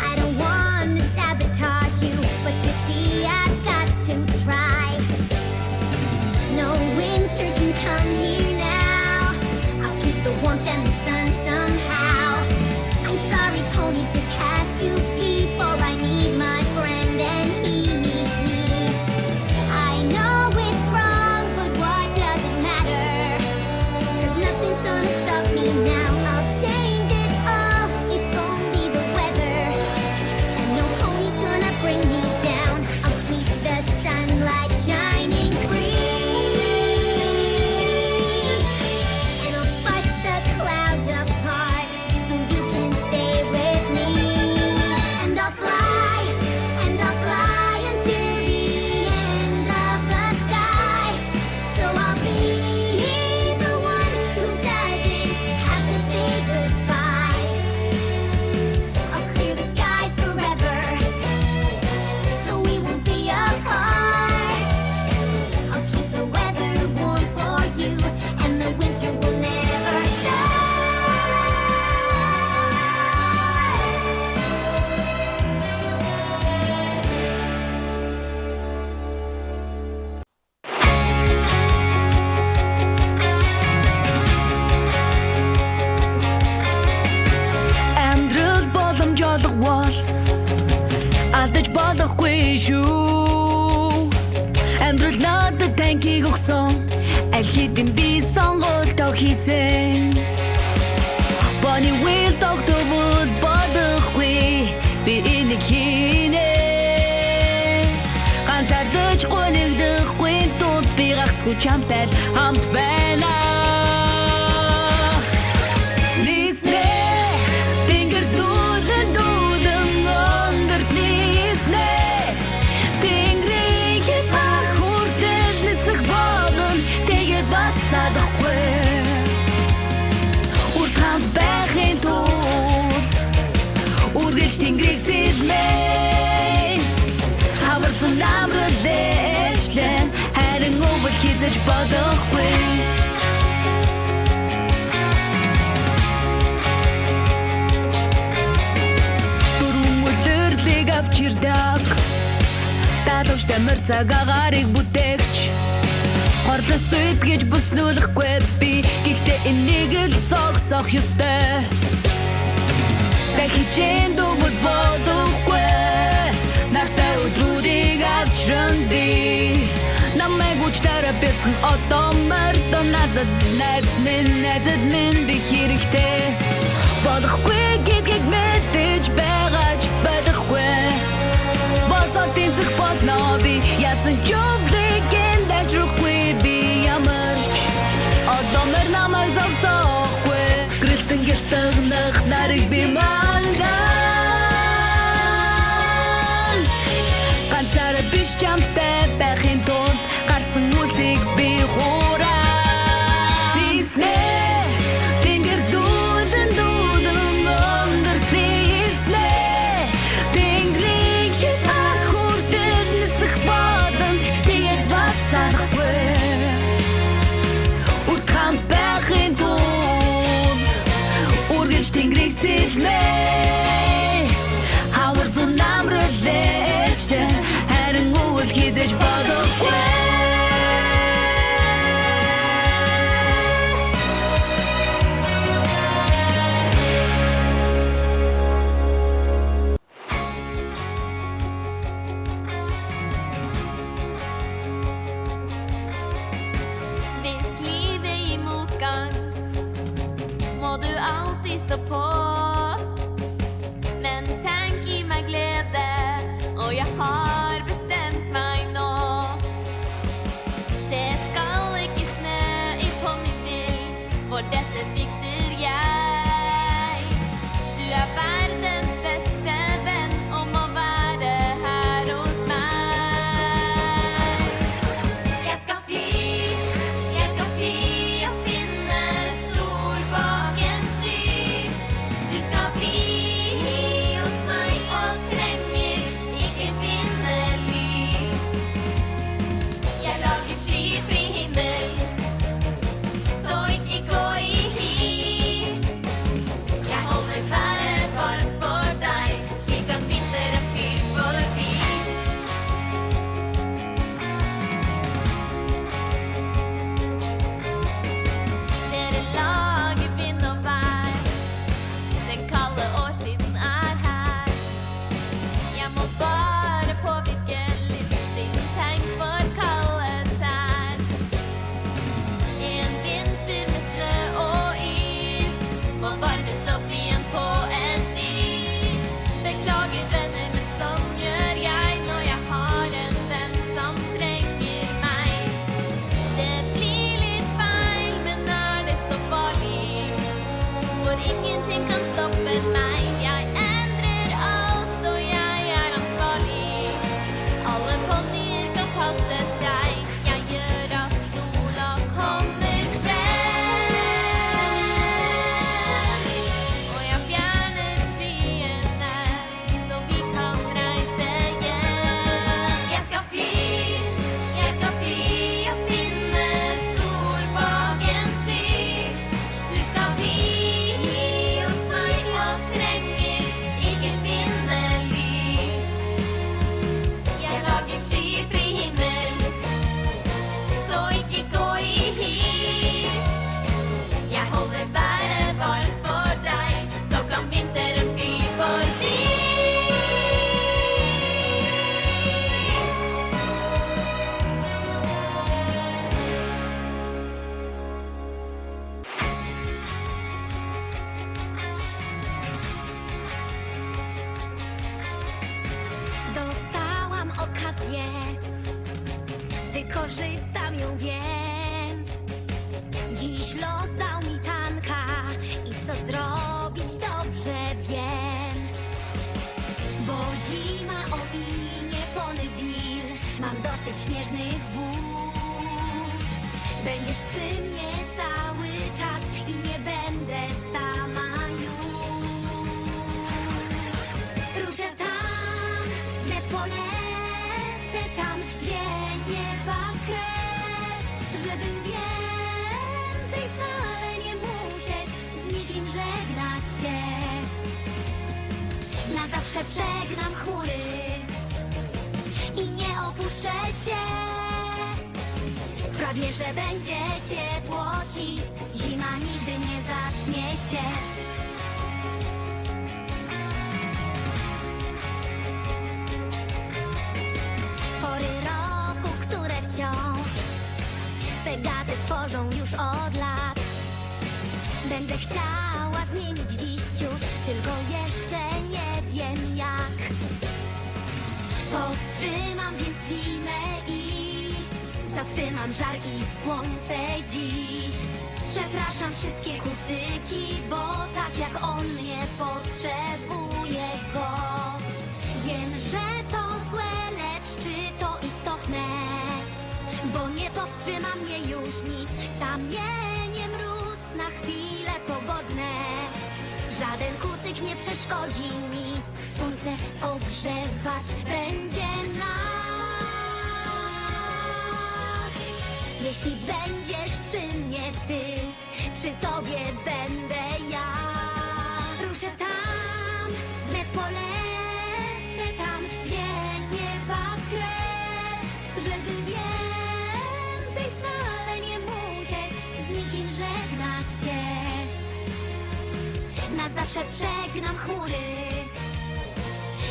Speaker 1: I don't want to sabotage you, but you see I've got to try. No winter can come here now, I'll keep the warmth and the sun somehow. I'm sorry ponies, this has to be, for I need my friend and he needs me. I know it's wrong, but what does it matter? 'Cause nothing's gonna stop me now. I'll change it all, it's only the weather, and no pony's gonna bring me down. I'll keep the sunlight shining free, and I'll bust the clouds apart so you can stay with me. And I'll fly until the end of the sky. So I'll be the one who doesn't have to say goodbye. I'll clear the skies forever, so we won't be apart. I'll keep the weather warm for you, and the winter will never start.
Speaker 2: Амьдрал боломжолго бол алдаж болохгүй шүү. Амьдрал надад танхиг өгсөн, аль хэдийн би сонголтоо хийсэн. Ponyville тогтвол болохгүй, би энийг хийнэ. Ганцаардаж гонигдохгүй тул би гагцгүй чамтай л хамт байна. Тэнгэрийг зэлмээ хавар зам намрал дэжлэн харин өвөл хизээ хизэж бодохгүй Дүрмөлөрлийг авчирдаг Талвч тамир цагаагарыг бүтээгч Хорлос үйд гэж бүснүүлэхгүй би Гэхдээ энийг л цогсох ёстой Дахичэн дүүмэл бодохгүй Нартай өдрүүдийг авчран би Намайг үчтараа бяцхан одоо мордо надад найзад минь би хэрэгтэй Болохгүй гэдгийг мэдэж байгаач бодохгүй Босоо тэнцэх болно би Ясан жовлыг дайжрахгүй би ямарч Одоо мэр намайг зогсоохгүй Гэрэлтэн гэлтэгнэх нарыг би манган Ганцаараа биш чамтай байхын тулд Гарсан үлсийг би хуураа Бисмэ Тэнгэр дүүзэн өндөртний эснэ Тэнгэрийг хязгаар хүртэл нисэх бодон Тэгээд бас салахгүй Урд хамт байхын тулд Үргэлж тэнгэрийг цэлмэ Хавар зун намрэлээчтэй Харин үйл хизэж бодохгүй
Speaker 4: Hvis livet er i motgang, må du alltid stå på. Men tenk i meg glede, og jeg har bestemt meg nå. Det skal ikke snø i Ponyville, for dette fikser jeg. Du er verdens beste venn og må være her hos meg. Jeg skal fly og finne sol bak en sky. Du skal bli hos meg og trenger ikke finne ly. Jeg lager skyfri himmel, så ikke gå i hi. Jeg holder været varmt for deg, slik at vinteren flyr forbi. Dere lager vind og vær, den kalde årstiden er her. Jeg må bare påvirke litt siden tegn for kalde tær. En vinter med snø og is må varmes opp igjen på en is. Beklager venner, men sånn gjør jeg når jeg har en venn som trenger meg. Det blir litt feil, men er det så farlig? For ingenting kan stoppe meg. Jeg endrer alt, og jeg er ansvarlig. Alle ponnier kan passe seg. Jeg gjør at sola kommer frem. Og jeg fjerner skyene, så vi kan reise hjem. Jeg skal fly og finne sol bak en sky. Du skal bli hos meg og trenger ikke finne ly. Jeg lager skyfri himmel, så ikke gå i hi. Jeg holder været varmt for deg, så kan vinteren fly forbi.
Speaker 3: Dostałam okazję, wykorzystam ją więc. Dziś los dał mi tanka i co zrobić dobrze wiem. Bo zima owinie Ponyville, mam dosyć śnieżnych burz. Będziesz przy mnie cały czas i nie będę sama już. Ruszę tam, wnet polecę tam, gdzie nieba kres. żeby więcej wcale nie musieć z nikim żegnać się. Na zawsze przegnam chmury i nie opuszczę cię. Sprawię, że będzie ciepłości, zima nigdy nie zacznie się. Pory roku, które wciąż Pegazy tworzą już od lat. Będę chciała zmienić dziś ciut, tylko jeszcze nie wiem jak. Powstrzymam więc zimę i zatrzymam żar i słońce dziś. Przepraszam wszystkie kucyki, bo tak jak on mnie potrzebuje go. Wiem, że to złe, lecz czy to istotne? Bo nie powstrzyma mnie już nic, zamienię mróz na chwile pogodne. Żaden kucyk nie przeszkodzi mi, słońce ogrzewać będzie nas. Jeśli będziesz przy mnie ty, przy tobie będę ja. Ruszę tam, wnet polecę tam, gdzie nieba kres, żeby więcej wcale nie musieć z nikim żegnać się. Na zawsze przegnam chmury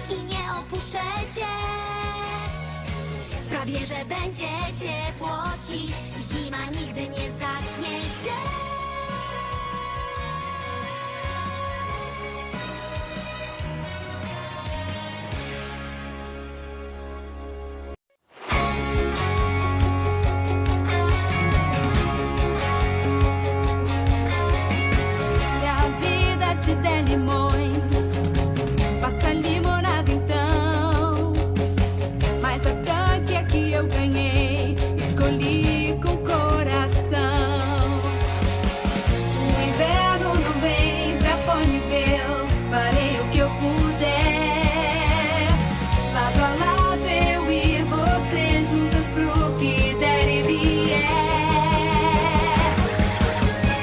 Speaker 3: i nie opuszczę cię. Sprawię, że będzie ciepłości, zima nigdy nie zacznie się.
Speaker 2: Se a vida te der limões, faça limonada então. Mas a tanque é que eu ganhei, escolhi com coração. O inverno não vem pra Ponyville, farei o que eu puder. Lado a lado eu e você, juntas pro que der e vier.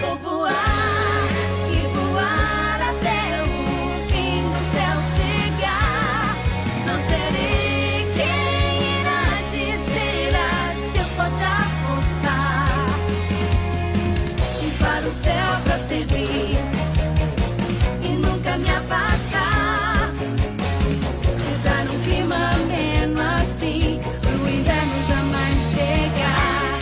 Speaker 2: Vou voar e voar até o fim do céu chegar. Não serei quem irá dizer adeus, pode apostar. E para o céu pra servir e nunca me afastar. Te dar um clima ameno assim, pro inverno jamais chegar.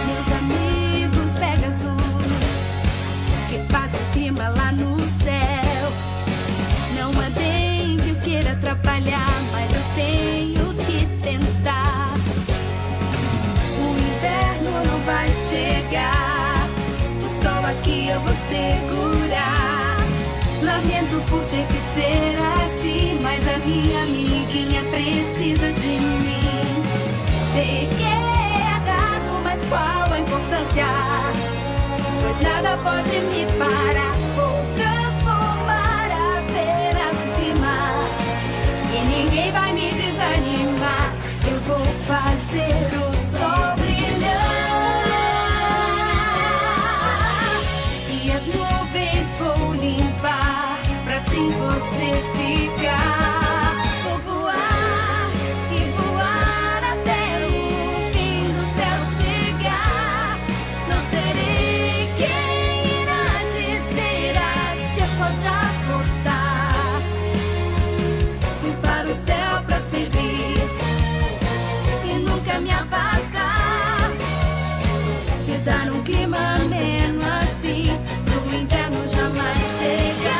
Speaker 2: Meus amigos Pegasus, que fazem clima lá no céu. Não é bem que eu queira atrapalhar, mas eu tenho que tentar. O inverno não vai chegar, o sol aqui eu vou segurar. Lamento por ter que ser assim, mas a minha amiguinha precisa de mim. Sei que é errado, mas qual a importância? Pois nada pode me parar. Vou transformar apenas o clima e ninguém vai me desanimar. Eu vou fazer o sol brilhar e as nuvens vou limpar, pra assim você ficar. Vou voar e voar até o fim do céu chegar. Não serei quem irá dizer adeus, pode apostar. Fui para o céu pra servir e nunca me afastar. Te dar um clima ameno assim, pro inverno jamais chegar.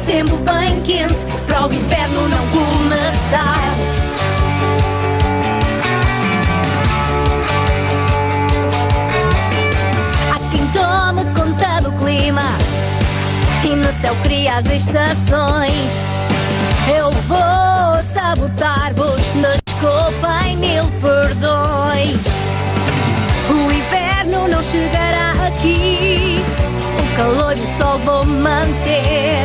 Speaker 2: tempo bem quente para o inverno não começar.
Speaker 4: Há quem tome conta do clima e no céu cria as estações. Eu vou sabotar-vos, desculpem, mil perdões. O inverno não chegará aqui, o calor e o sol vou manter.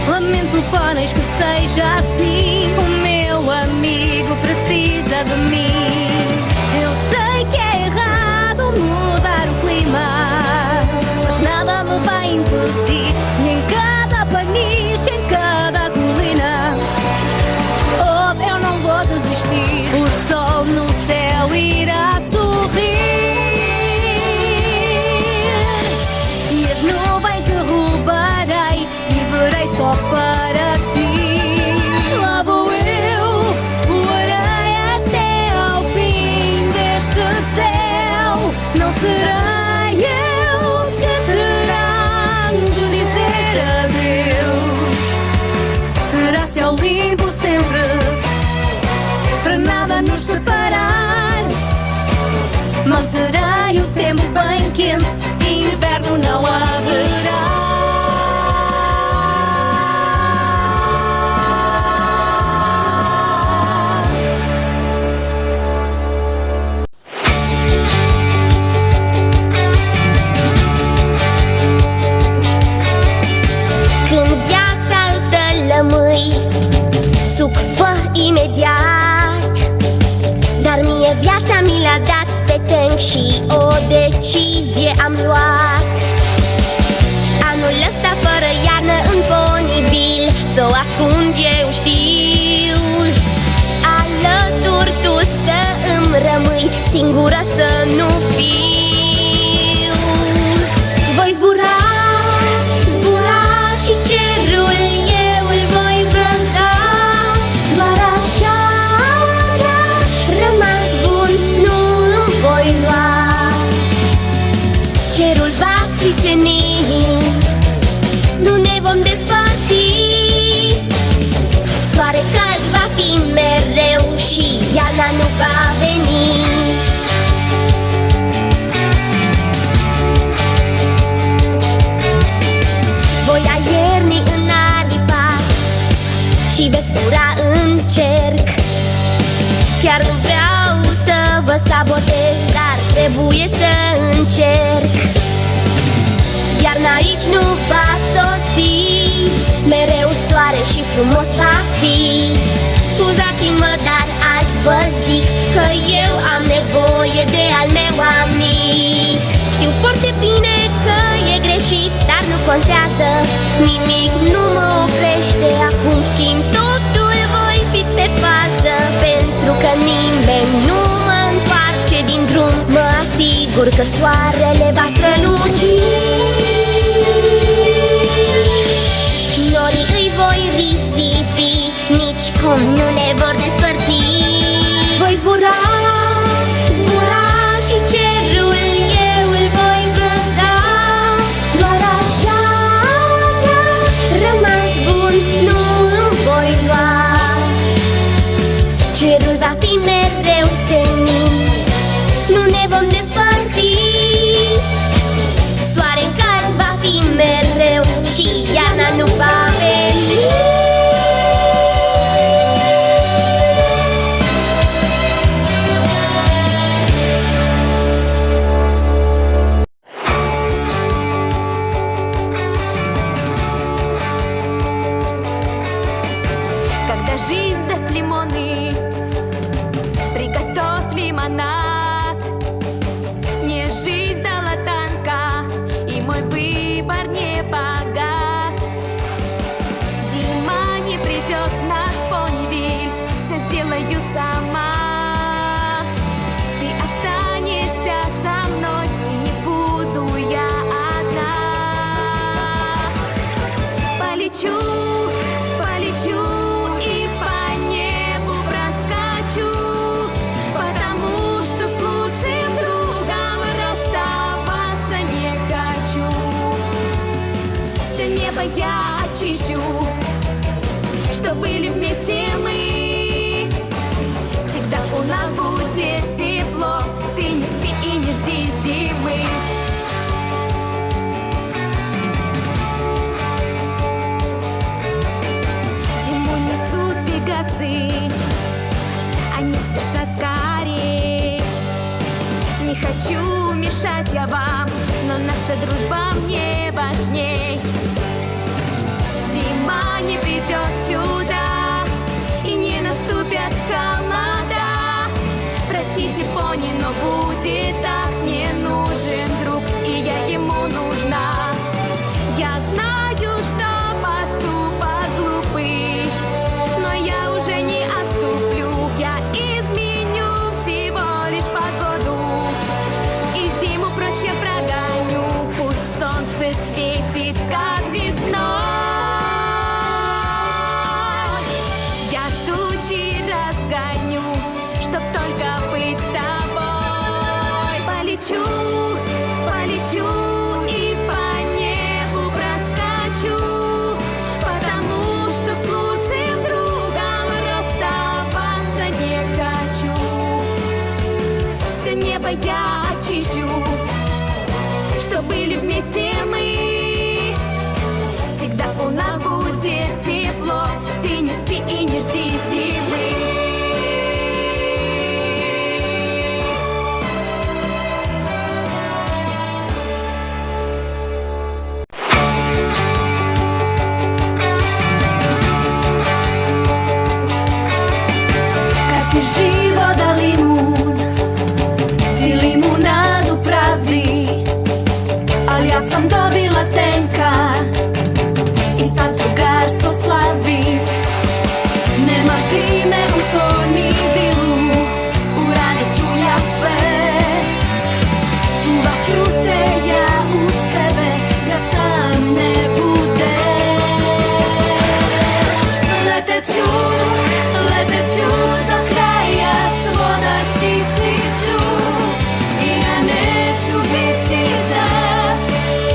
Speaker 4: Lamento, pôneis, que seja assim, o meu amigo precisa de mim. Eu sei que é errado mudar o clima, mas nada me vai impedir. E em cada planície, em cada colina, oh, eu não vou desistir. O sol no céu irá sorrir e as nuvens derrubarei, viverei só para ti. Lá vou eu, voarei até ao fim deste céu. Não serei eu que terá de dizer adeus. Será céu limpo sempre, para nada nos separar. Manterei o tempo bem quente, inverno não haverá.
Speaker 3: Când viața îți dă lămâi, suc fă imediat. Dar mie viața mi l-a dat pe tenc și o decizie am luat. Anul ăsta fără iarnă în Ponyville, s-o ascund eu știu. Alături tu să îmi rămâi, singură să nu fiu. Voi zbura, zbura și cerul eu îl voi brăzda. Doar așa a rămas bun, nu îmi voi lua. Cerul va fi senin, nu ne vom despărți. Soare cald va fi mereu și iarna nu va veni. Voia iernii în aripat și veți zbura în cerc. Chiar nu vreau să vă sabotez, dar trebuie să încerc. Iarna aici nu va sosi, mereu soare și frumos va fi. Scuzați-mă, dar azi vă zic că eu am nevoie de al meu amic. Știu foarte bine că e greșit, dar nu contează, nimic nu mă oprește. Acum schimb totul, voi fiți pe fază, pentru că nimeni nu mă întoarce din drum. Mă asigur că soarele va străluci. Norii îi voi risipi, nici cum nu ne vor despărți. Voi zbura, zbura și cerul eu îl voi brăzda. Doar așa a rămas bun, nu îmi voi lua. Cerul va fi mereu senin, nu ne vom despărți. Soare cald va fi mereu și iarna nu va veni.
Speaker 4: Когда жизнь даст лимоны, приготовь лимонад. Мне жизнь дала танка, и мой выбор не богат. Зима не придет в наш Понивиль, все сделаю сама. Ты останешься со мной, и не буду я одна. Полечу, полечу и по небу проскочу, потому что с лучшим другом расставаться не хочу. Все небо я очищу,
Speaker 6: что были вместе мы. Всегда у нас будет тепло, ты не спи и не жди зимы. Зиму несут пегасы, они спешат скорей. Не хочу мешать я вам, но наша дружба мне важней. Зима не придет сюда, и не наступят холода. Простите, пони, но будет так. Мне нужен друг, и я ему нужна. Я знаю, что поступок глупый, но я уже не отступлю. Я изменю всего лишь погоду, и зиму прочь я прогоню. Пусть солнце светит, как весной. Я тучи разгоню, чтоб только быть с тобой. Полечу, полечу и по небу проскочу, потому что с лучшим другом расставаться не хочу. Все небо я очищу, что были вместе мы. Всегда у нас будет тепло, ты не спи и не жди зимы.
Speaker 2: Kad ti život da limun, ti limunadu pravi, ali ja sam dobila tenka i sad drugarstvo slavi. Nema zime u Ponyvillu, uradit ću ja sve. Čuvat ću te ja u sebe, da sam ne bude. Letet ću do kraja svoda, stići ću, i ja neću biti ta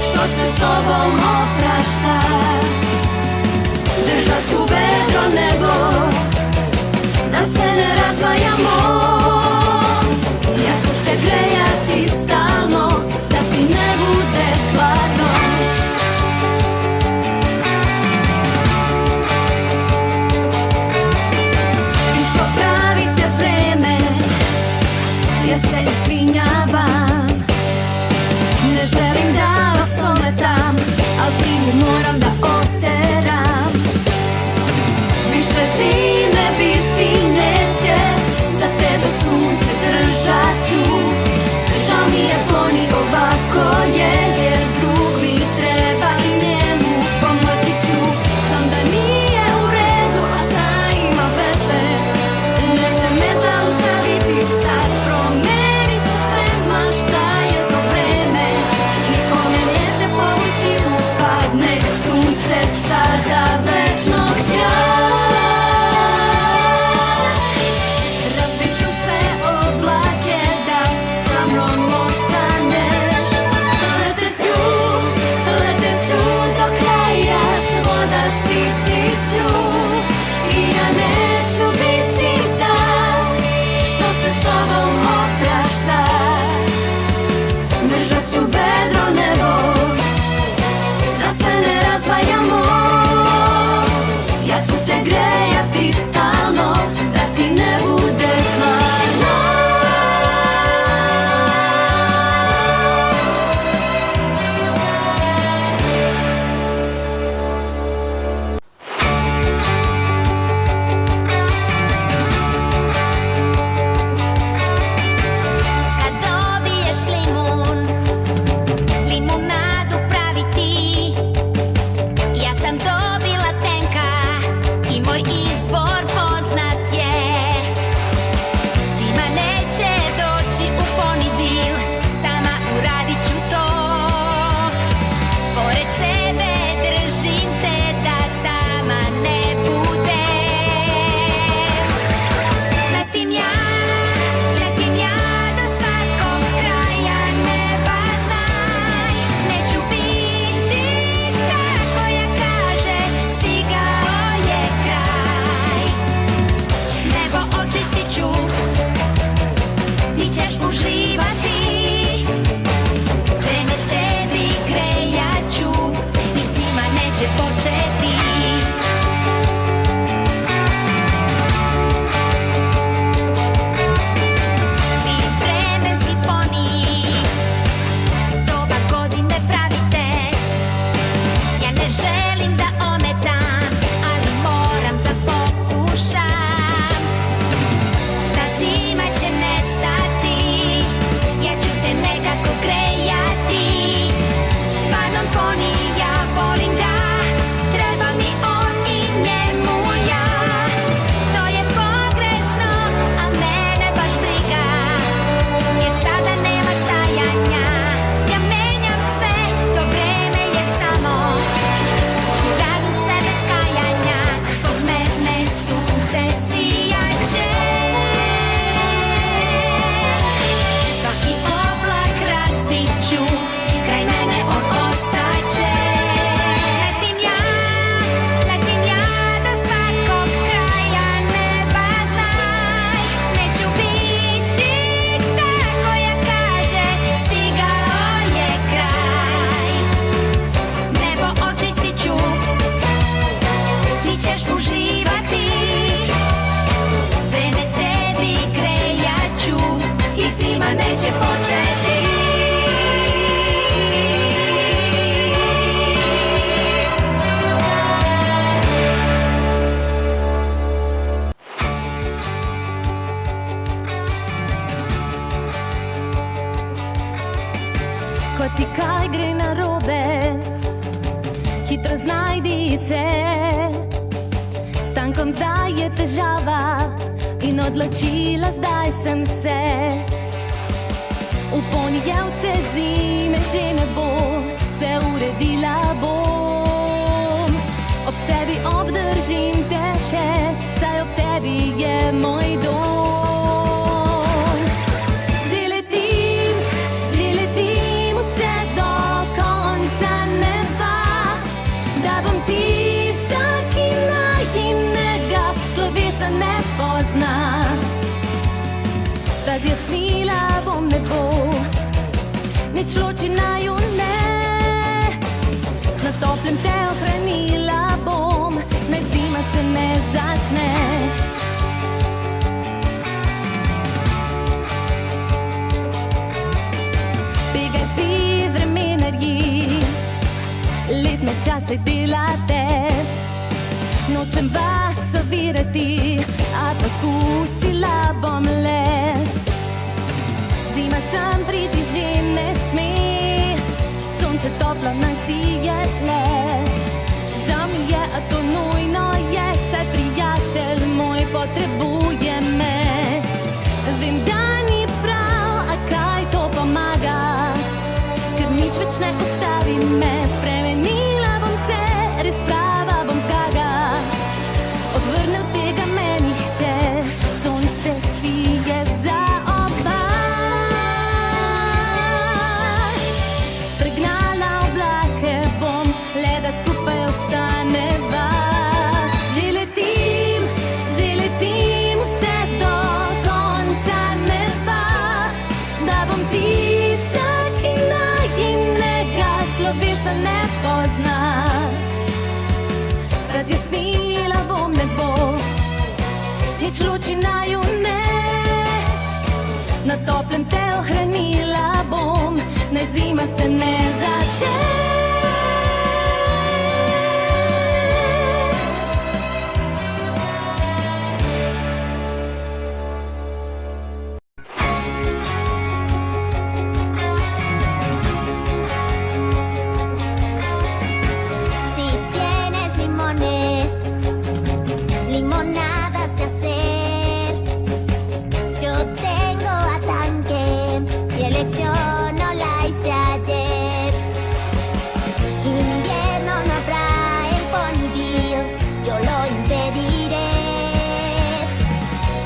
Speaker 2: što se s tobom oprašta. Držat ću vedro nebo, da se ne razdvajamo. Ja ću te grejati stalno, da dešťu, kraj mene on ostače.
Speaker 6: Letim ja do svakog kraja neba, znaj, neću biti ta koja kaže stigao je kraj.
Speaker 2: Nebo očistit ću, ti ćeš uživati, vreme tebi grejat ću i zima neće početi.
Speaker 6: Ko ti kaj gre na robe, hitro znajdi se. S tankom zdaj je težava in odločila zdaj sem se. V ponijevce zime že ne bo, vse uredila bom. Ob sebi obdržim te še, saj ob tebi je moj dom. Že letim vse do konca neba, da bom tista, ki najinega slovesa ne pozna. Razjasnila bom nebo, nič loči naju ne. Na toplem te ohranila bom, naj zima se ne začne. Begaj si vremenarji, letne čase delate. Nočem vas ovirati, a poskusila bom le. Zima sem priti že ne sme, sonce toplo naj sije le. Žal mi je, a to nujno je, saj prijatelj moj potrebuje me. Vem, da ni prav, a kaj to pomaga, ker nič več ne ustavi me. Spremenila bom se, res prava bom zgaga, odvrnil tega me nihče, sonce sije za oba. Pregnala oblake bom, le da skupaj ostaneva. Že letim vse do konca neba, da bom tista, ki najinega slovesa ne pozna. Razjasnila bom nebo, nič loči naju ne. Na toplem te ohranila bom, naj zima se ne začne.
Speaker 3: Si tienes limones, limonadas de hacer. Yo tengo a tanque, mi elección no la hice ayer. Invierno no habrá en Ponyville, yo lo impediré.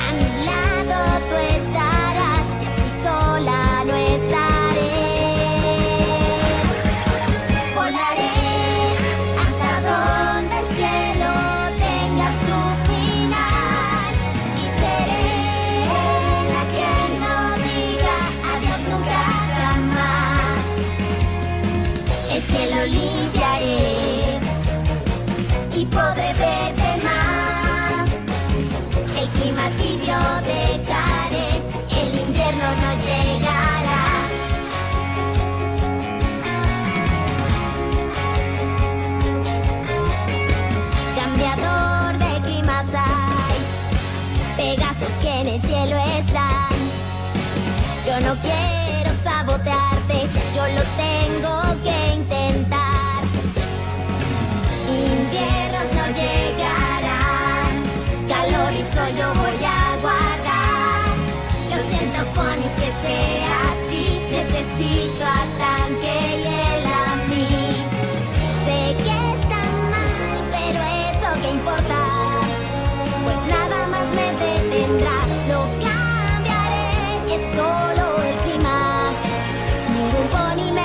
Speaker 3: A mi lado tú estarás, y así sola no estaré. Volaré hasta donde el cielo tenga su final y seré la que no diga adiós nunca jamás. El cielo limpiaré y podré verte más. El clima tibio dejaré, el invierno no llegará. Cambiador de climas hay, Pegasos que en el cielo están. Yo no quiero sabotearte, yo lo tengo que intentar. Inviernos no llegarán, calor y sol yo voy a guardar. Lo siento, ponis, que sea así, necesito a tanque y él a mí. Sé que está mal, pero eso qué importa, pues nada más me detendrá. Lo cambiaré, es solo el clima. Ningún pony me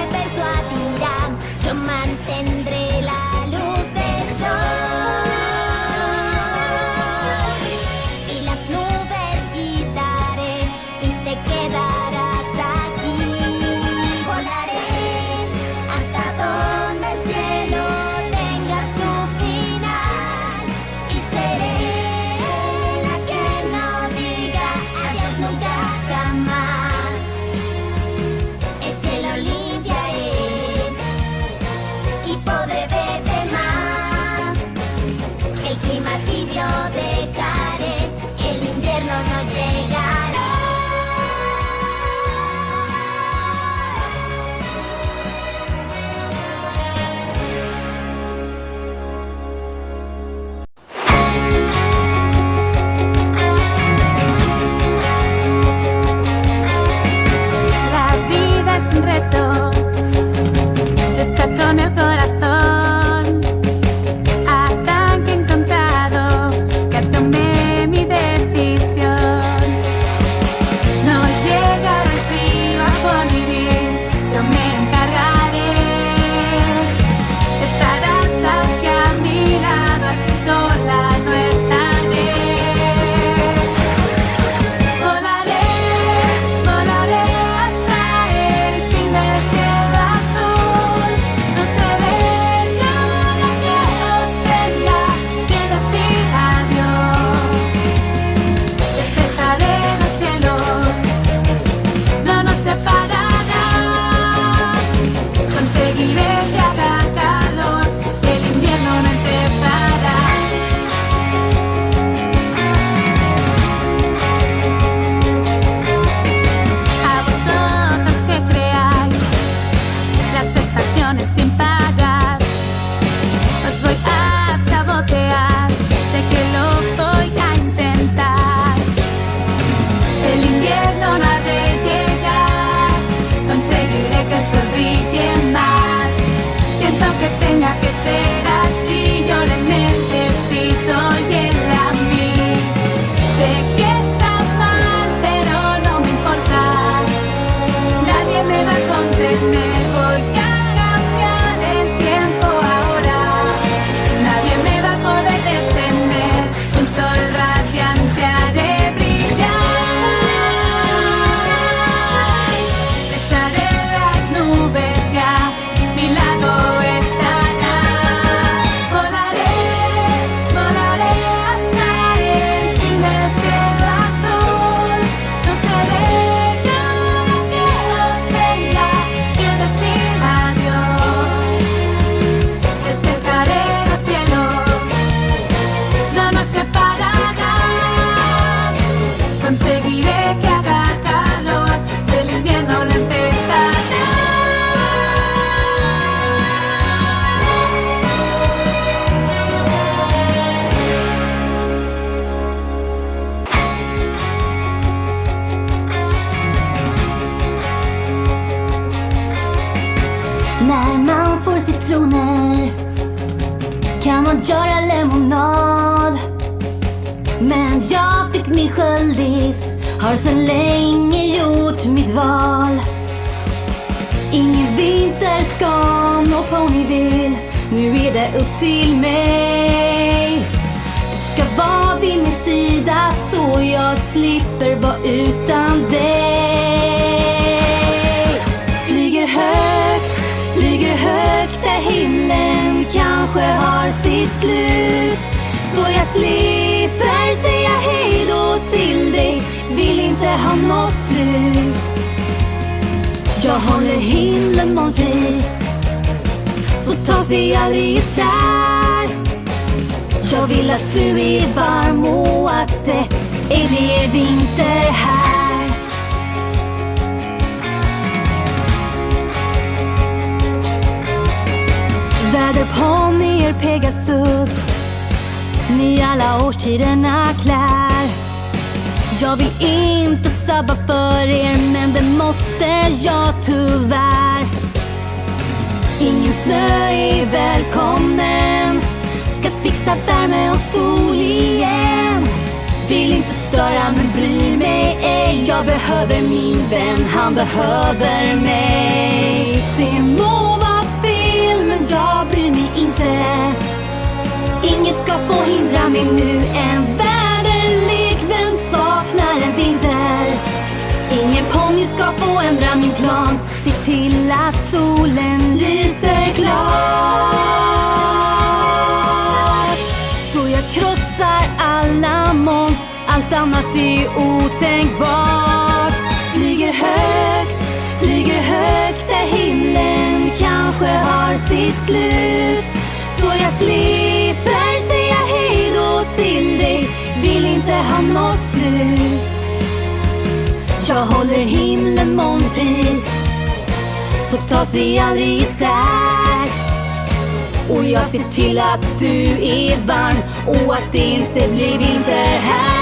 Speaker 3: När man får citroner kan man göra lemonad. Men jag fick min sköldis, har sedan länge gjort mitt val. Ingen vinterskan och ponyvill, nu är det upp till mig. Du ska vara vid min sida så jag slipper vara utan dig. Flyger högt där himlen kanske har sitt slut, så jag slipper säga hej då till dig, vill inte ha något slut. Jag håller himlen molnfri, så tas vi aldrig isär. Jag vill att du är varm och att det är mer vinter här. Väderponny Pegasus, ni alla årstiderna klär. Jag vill inte sabba för er, men det måste jag tyvärr. Ingen snö är välkommen, ska fixa värme och sol igen. Vill inte störa men bryr mig ej, jag behöver min vän, han behöver mig. Det må vara fel men jag bryr mig inte, inget ska få hindra mig nu. En väderlek, vem saknar en vinter? Ingen ponny ska få ändra min plan, se till att solen lyser klart. Så jag krossar alla moln, allt annat är otänkbart. Flyger högt där himlen kanske har sitt slut, så jag slipper säga hej då till dig, vill inte ha något slut. Jag håller himlen molnfri, så tas vi aldrig isär. Och jag ser till att du är varm och att det inte blir vinter här.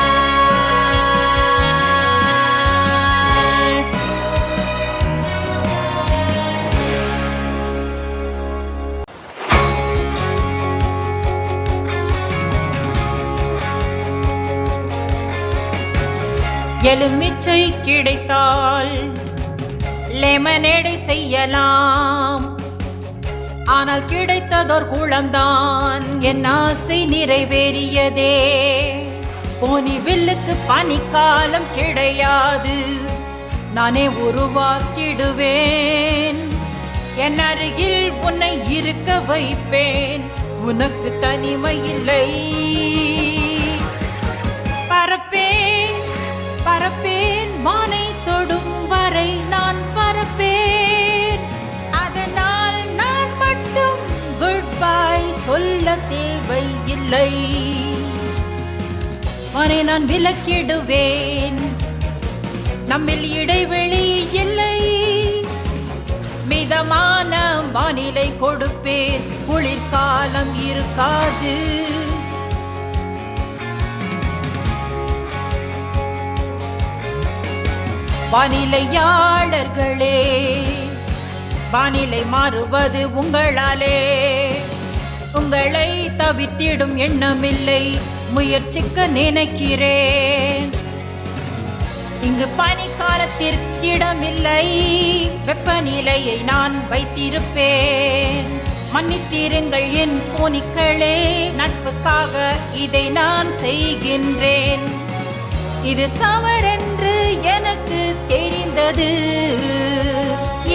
Speaker 7: எலுமிச்சை கிடைத்தால் லெமனேடை செய்யலாம், ஆனால் கிடைத்ததோர் குளம்தான், என் ஆசை நிறைவேறியதே. போனிவில்லுக்கு பனிக்காலம் கிடையாது, நானே உருவாக்கிடுவேன். என் அருகில் உன்னை இருக்க வைப்பேன், உனக்கு தனிமை இல்லை. பறப்பேன் வானை தொடும் வரை நான் பறப்பேன், அதனால் நான் மட்டும் குட் பை சொல்ல தேவையில்லை. வானை நான் விலக்கிடுவேன், நம்மில் இடைவெளி இல்லை. மிதமான வானிலை கொடுப்பேன், குளிர்காலம் இருக்காது. வானிலையாளர்களே, வானிலை மாறுவது உங்களாலே. உங்களை தவித்திடும் எண்ணமில்லை, முயற்சிக்க நினைக்கிறேன். இங்கு பனிக்காலத்திற்கிடமில்லை, வெப்பநிலையை நான் வைத்திருப்பேன். மன்னித்திருங்கள் என் போனிக்களே, நட்புக்காக இதை நான் செய்கின்றேன். இது தவறென்று எனக்கு தெரிந்தது,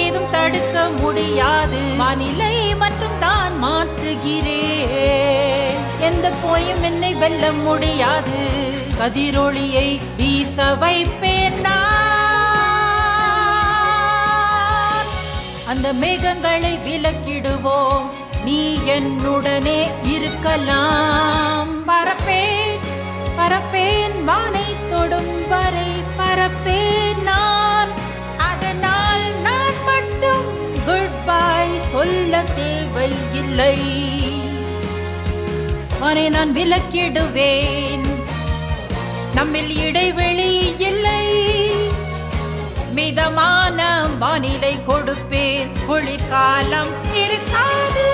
Speaker 7: ஏதும் தடுக்க முடியாது. வானிலை மற்றும் தான் மாற்றுகிறேன், எந்த போயும் என்னை வெல்ல முடியாது. கதிரொளியை வீச வைப்பேன் நான். அந்த மேகங்களை விலக்கிடுவோம், நீ என்னுடனே இருக்கலாம். பறப்பேன் வானை தொடும் வரை பறப்பேன் நான், அதனால் நான் மட்டும் குட் பை சொல்ல தேவையில்லை. வானை நான் விலக்கிடுவேன், நம்மில் இடைவெளி இல்லை. மிதமான வானிலை கொடுப்பேன், குளிர்காலம் இருக்காது.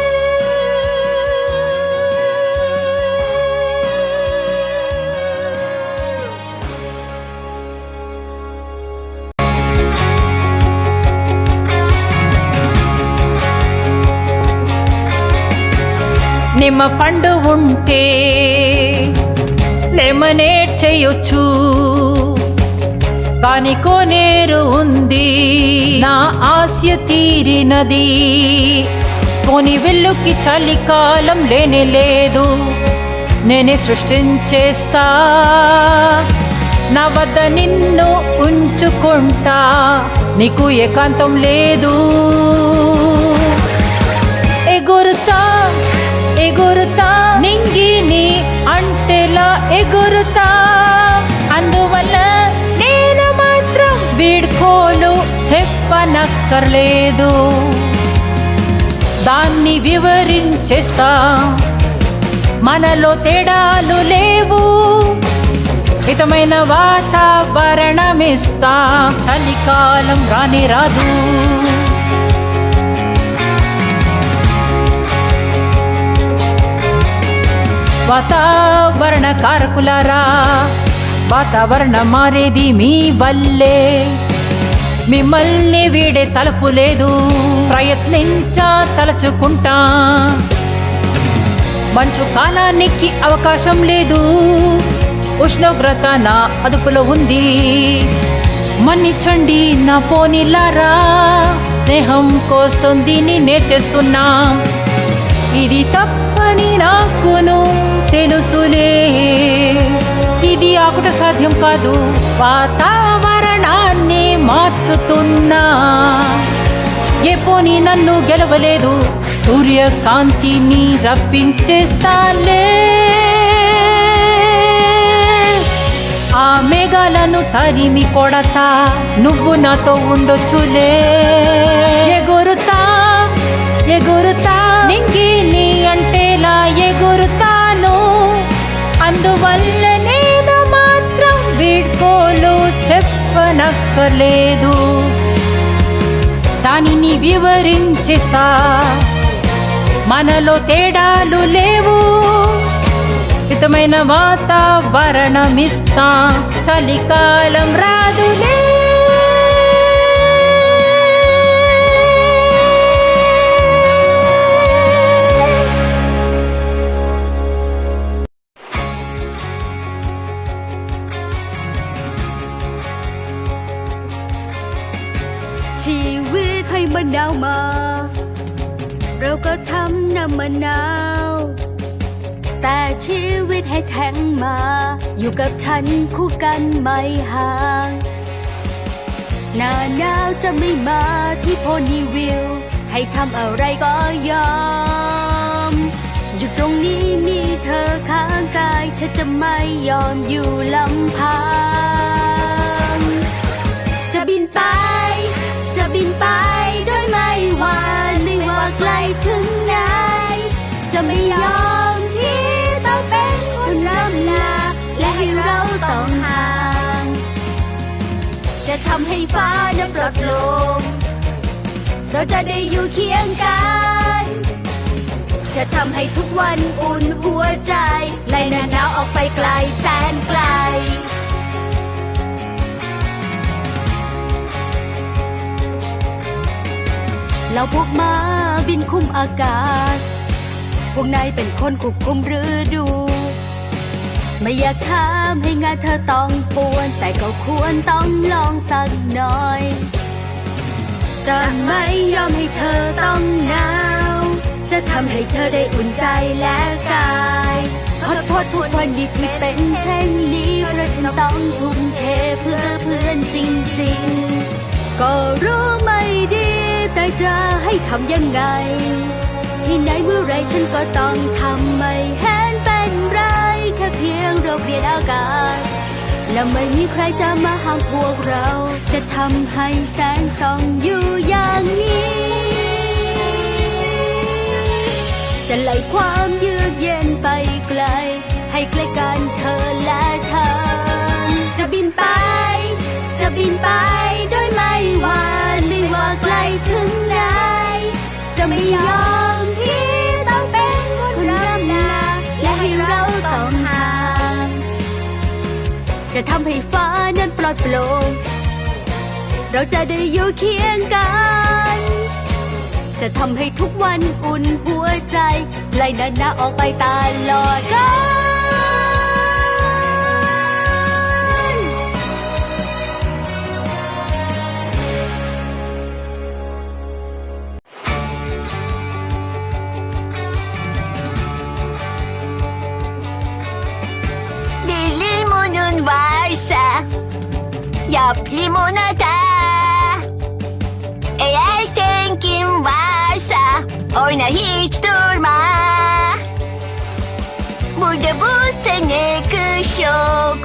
Speaker 7: నిమ్మ పండు ఉంటే లెమనేడ్ చేయొచ్చు, కానీ కోనేరు ఉంది నా ఆశ తీరినది. పోని వెల్లుకి చలికాలం లేనే లేదు, నేనే సృష్టించేస్తా. నా వద్ద నిన్ను ఉంచుకుంటా, నీకు ఏకాంతం లేదు. ఎగురుతా ఎగురుతా నింగిని అంటేలా ఎగురుతా, అందువల్ల నేను మాత్రం వీడ్కోలు చెప్పనక్కర్లేదు. దాన్ని వివరించేస్తా, మనలో తేడాలు లేవు. హితమైన వాతావరణమిస్తా, చలికాలం రాని రాదు. వాతావరణ కారకులారా, వాతావరణం మారేది మీ వల్లే. మిమ్మల్ని వీడే తలుపు లేదు, ప్రయత్నించా తలచుకుంటా. మంచు కాలానికి అవకాశం లేదు, ఉష్ణోగ్రత నా అదుపులో ఉంది. మన్నించండి నా పోనీలారా, స్నేహం కోసం దీన్ని చేస్తున్నా. ఇది తప్పని నాకును తెలుసులే, ఇది ఆకుట సాధ్యం కాదు. వాతావరణాన్ని మార్చుతున్నా, ఏ పోనీ నన్ను గెలవలేదు. సూర్యకాంతిని రప్పించేస్తాలే, ఆ మేఘాలను తరిమి కొడతా, నువ్వు నాతో ఉండొచ్చులే. ఎగురుతా ఎగురుతా నింగిని అంటేలా ఎగురుతాను, అందువల్ల నేను మాత్రం వీడ్కోలు చెప్పనక్కర్లేదు. దానిని వివరించేస్తా, మనలో తేడాలు లేవు. హితమైన వాతావరణమిస్తా, చలికాలం రాదులే.
Speaker 6: ชีวิตให้มันหนาวมา เราก็ทำน้ำมะนาว แต่ชีวิตให้แทงมา อยู่กับฉันคู่กันไม่ห่าง หน้าหนาวจะไม่มาที่โพนีวิล ให้ทำอะไรก็ยอม อยู่ตรงนี้มีเธอข้างกาย ฉันจะไม่ยอมอยู่ลำพัง จะบินไปโดยไม่หวั่นไม่ว่าไกลถึงไหน จะไม่ยอมที่ต้องเป็นคนร่ำลา และให้เราต้องห่าง จะทำให้ฟ้านั้นปลอดโปร่ง เราจะได้อยู่เคียงกัน จะทำให้ทุกวันอุ่นหัวใจ ไล่หน้าหนาวออกไปไกลแสนไกล เราพวกม้าบินคุมอากาศ พวกนายเป็นคนควบคุมฤดู ไม่อยากทำให้งานเธอต้องป่วน แต่ก็ควรต้องลองสักหน่อย จะไม่ยอมให้เธอต้องหนาว จะทำให้เธอได้อุ่นใจและกาย ขอโทษพูดวันดีที่เป็นเช่นนี้ เพราะฉันต้องทุ่มเทเพื่อเพื่อนจริงๆ ก็รู้ไม่ดีแต่จะให้ทำยังไง ที่ไหนเมื่อไรฉันก็ต้องทำไม่เห็นเป็นไร แค่เพียงเราเปลี่ยนอากาศ และไม่มีใครจะมาห้ามพวกเรา จะทำให้แสงส่องอยู่อย่างนี้ จะไล่ความเยือกเย็นไปไกล ให้ใกล้กันเธอและฉัน จะบินไปโดยไม่
Speaker 3: วันไม่ว่าไกลถึงไหนจะไม่ยอมที่ต้องเป็นคนรับหน้าและให้เราต้องห่างจะทำให้ฟ้านั้นปลอดโปร่งเราจะได้อยู่เคียงกันจะทำให้ทุกวันอุ่นหัวใจไล่นานาออกไปตลอดกาล
Speaker 8: Bir limonun varsa yap limonata. Eğer tenkin varsa oyna hiç durma. Burada bu sene kış yok.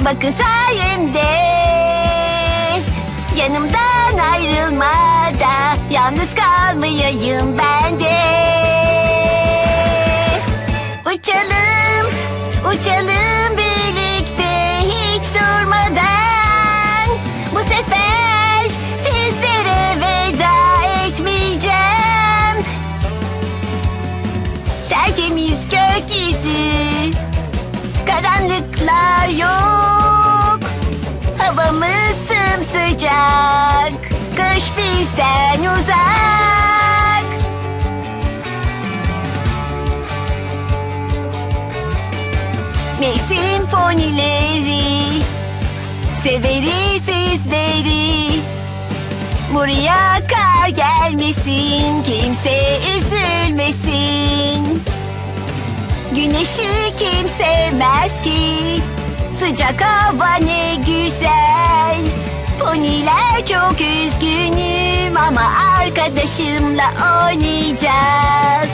Speaker 8: Bakın sayemde. Yanımdan ayrılma da yalnız kalmayayım ben de. Uçalım, uçalım birlikte hiç durmadan. Bu sefer sizlere veda etmeyeceğim. Tertemiz gökyüzü, karanlıklar yok. Havamız sımsıcak, kış bizden uzak. Mevsim fonileri, severiz sizleri. Buraya kar gelmesin, kimse üzülmesin. Güneşi kim sevmez ki? Sıcak hava ne güzel. Poniler çok üzgünüm ama arkadaşımla oynayacağız.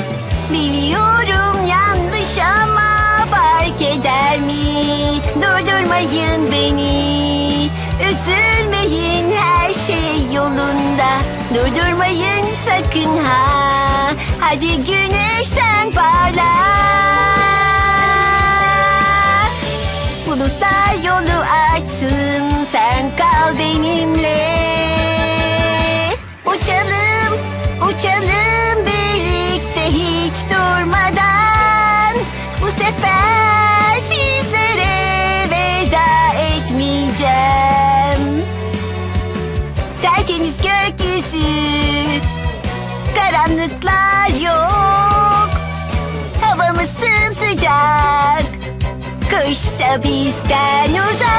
Speaker 8: Biliyorum yanlış ama fark eder mi? Durdurmayın beni. Üzülmeyin, her şey yolunda. Durdurmayın sakın ha. Hadi güneş sen parla. Bulutlar yolu açsın, sen kal benimle. Uçalım, uçalım birlikte hiç durmadan. Bu sefer sizlere veda etmeyeceğim. Tertemiz gökyüzü, karanlıklar yok. Havamız sımsıcak, kışsa bizden uzak.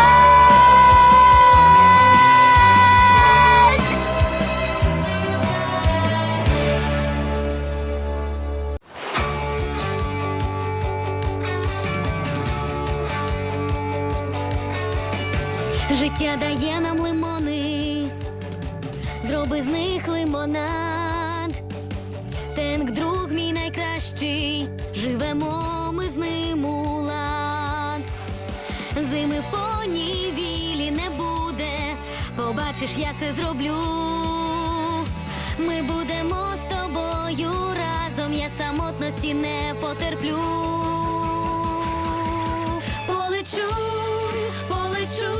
Speaker 3: Життя дає нам лимони, зроби з них лимонад. Тенк, друг мій найкращий, живемо ми з ним у лад. Зими понівілі не буде, побачиш, я це зроблю. Ми будемо з тобою разом, я самотності не потерплю. Полечу, полечу,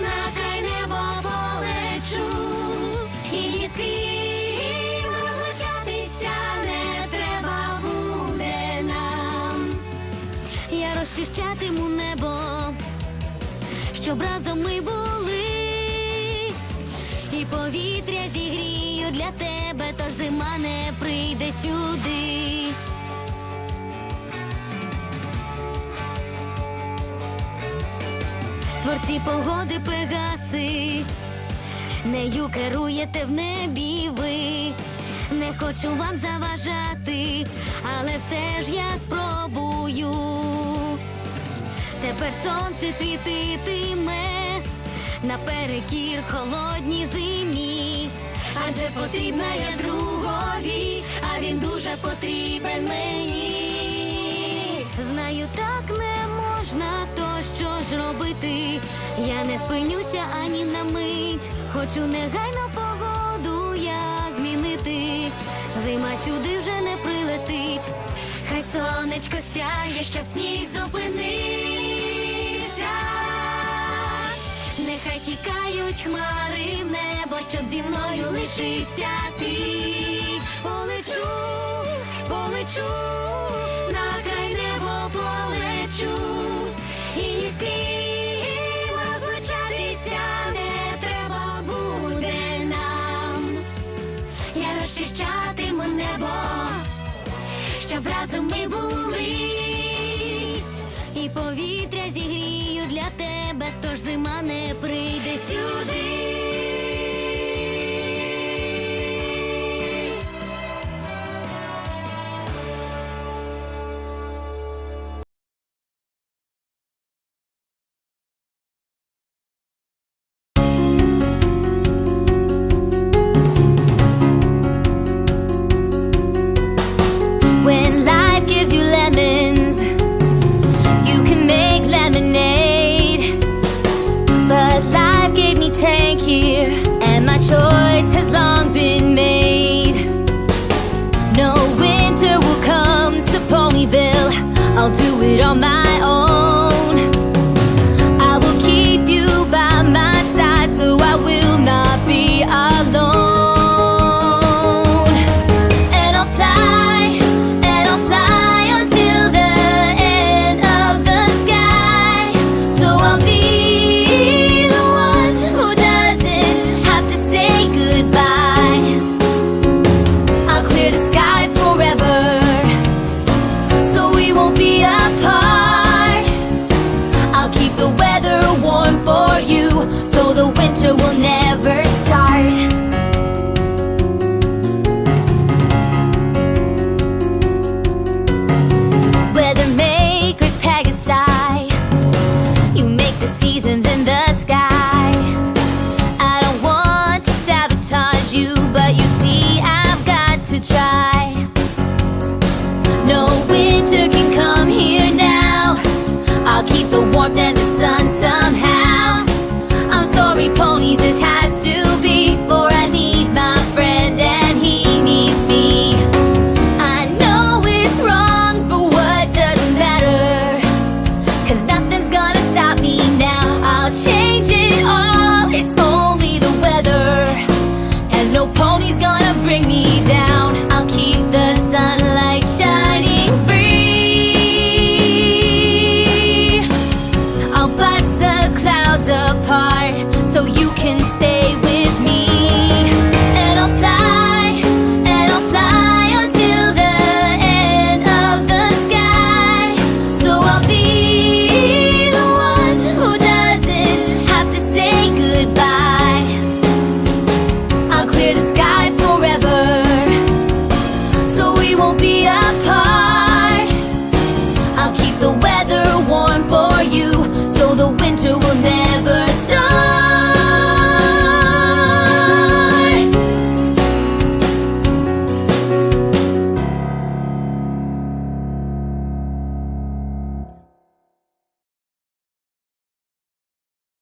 Speaker 3: на край неба полечу. І ні з ким розлучатися не треба буде нам. Я розчищатиму небо, щоб разом ми були. І повітря зігрію для тебе, тож зима не прийде сюди. Творці погоди Пегаси, нею керуєте в небі ви. Не хочу вам заважати, але все ж я спробую. Тепер сонце світитиме наперекір холодній зимі. Адже потрібна я другові, а він дуже потрібен мені. Знаю, так не можна, то що ж робити? Я не спинюся ані на мить. Хочу негайно погоду я змінити. Зима сюди вже не прилетить. Хай сонечко сяє, щоб сніг зупинився. Нехай
Speaker 2: Тікають хмари в небо, щоб зі мною лишився ти. Полечу, полечу, на край небо полечу. І ні з ким розлучатися не треба буде нам. Я розчищатиму небо, щоб разом ми були. І повітря зігрію для тебе, тож зима не прийде сюди.
Speaker 1: When life gives you lemons, you can make lemonade. But life gave me Tank here, and my choice has long been made. No winter will come to Ponyville, I'll do it on my own. I will keep you by my side, so I will not be alone. And I'll fly until the end of the sky. So I'll be the one who doesn't have to say goodbye. I'll clear the skies forever, so we won't be apart. I'll keep the weather warm for you, so the winter will never start. Weather makers peg aside, you make the seasons in the sky. I don't want to sabotage you, but you see I've got to try. No winter can come here now, I'll keep the warmth and the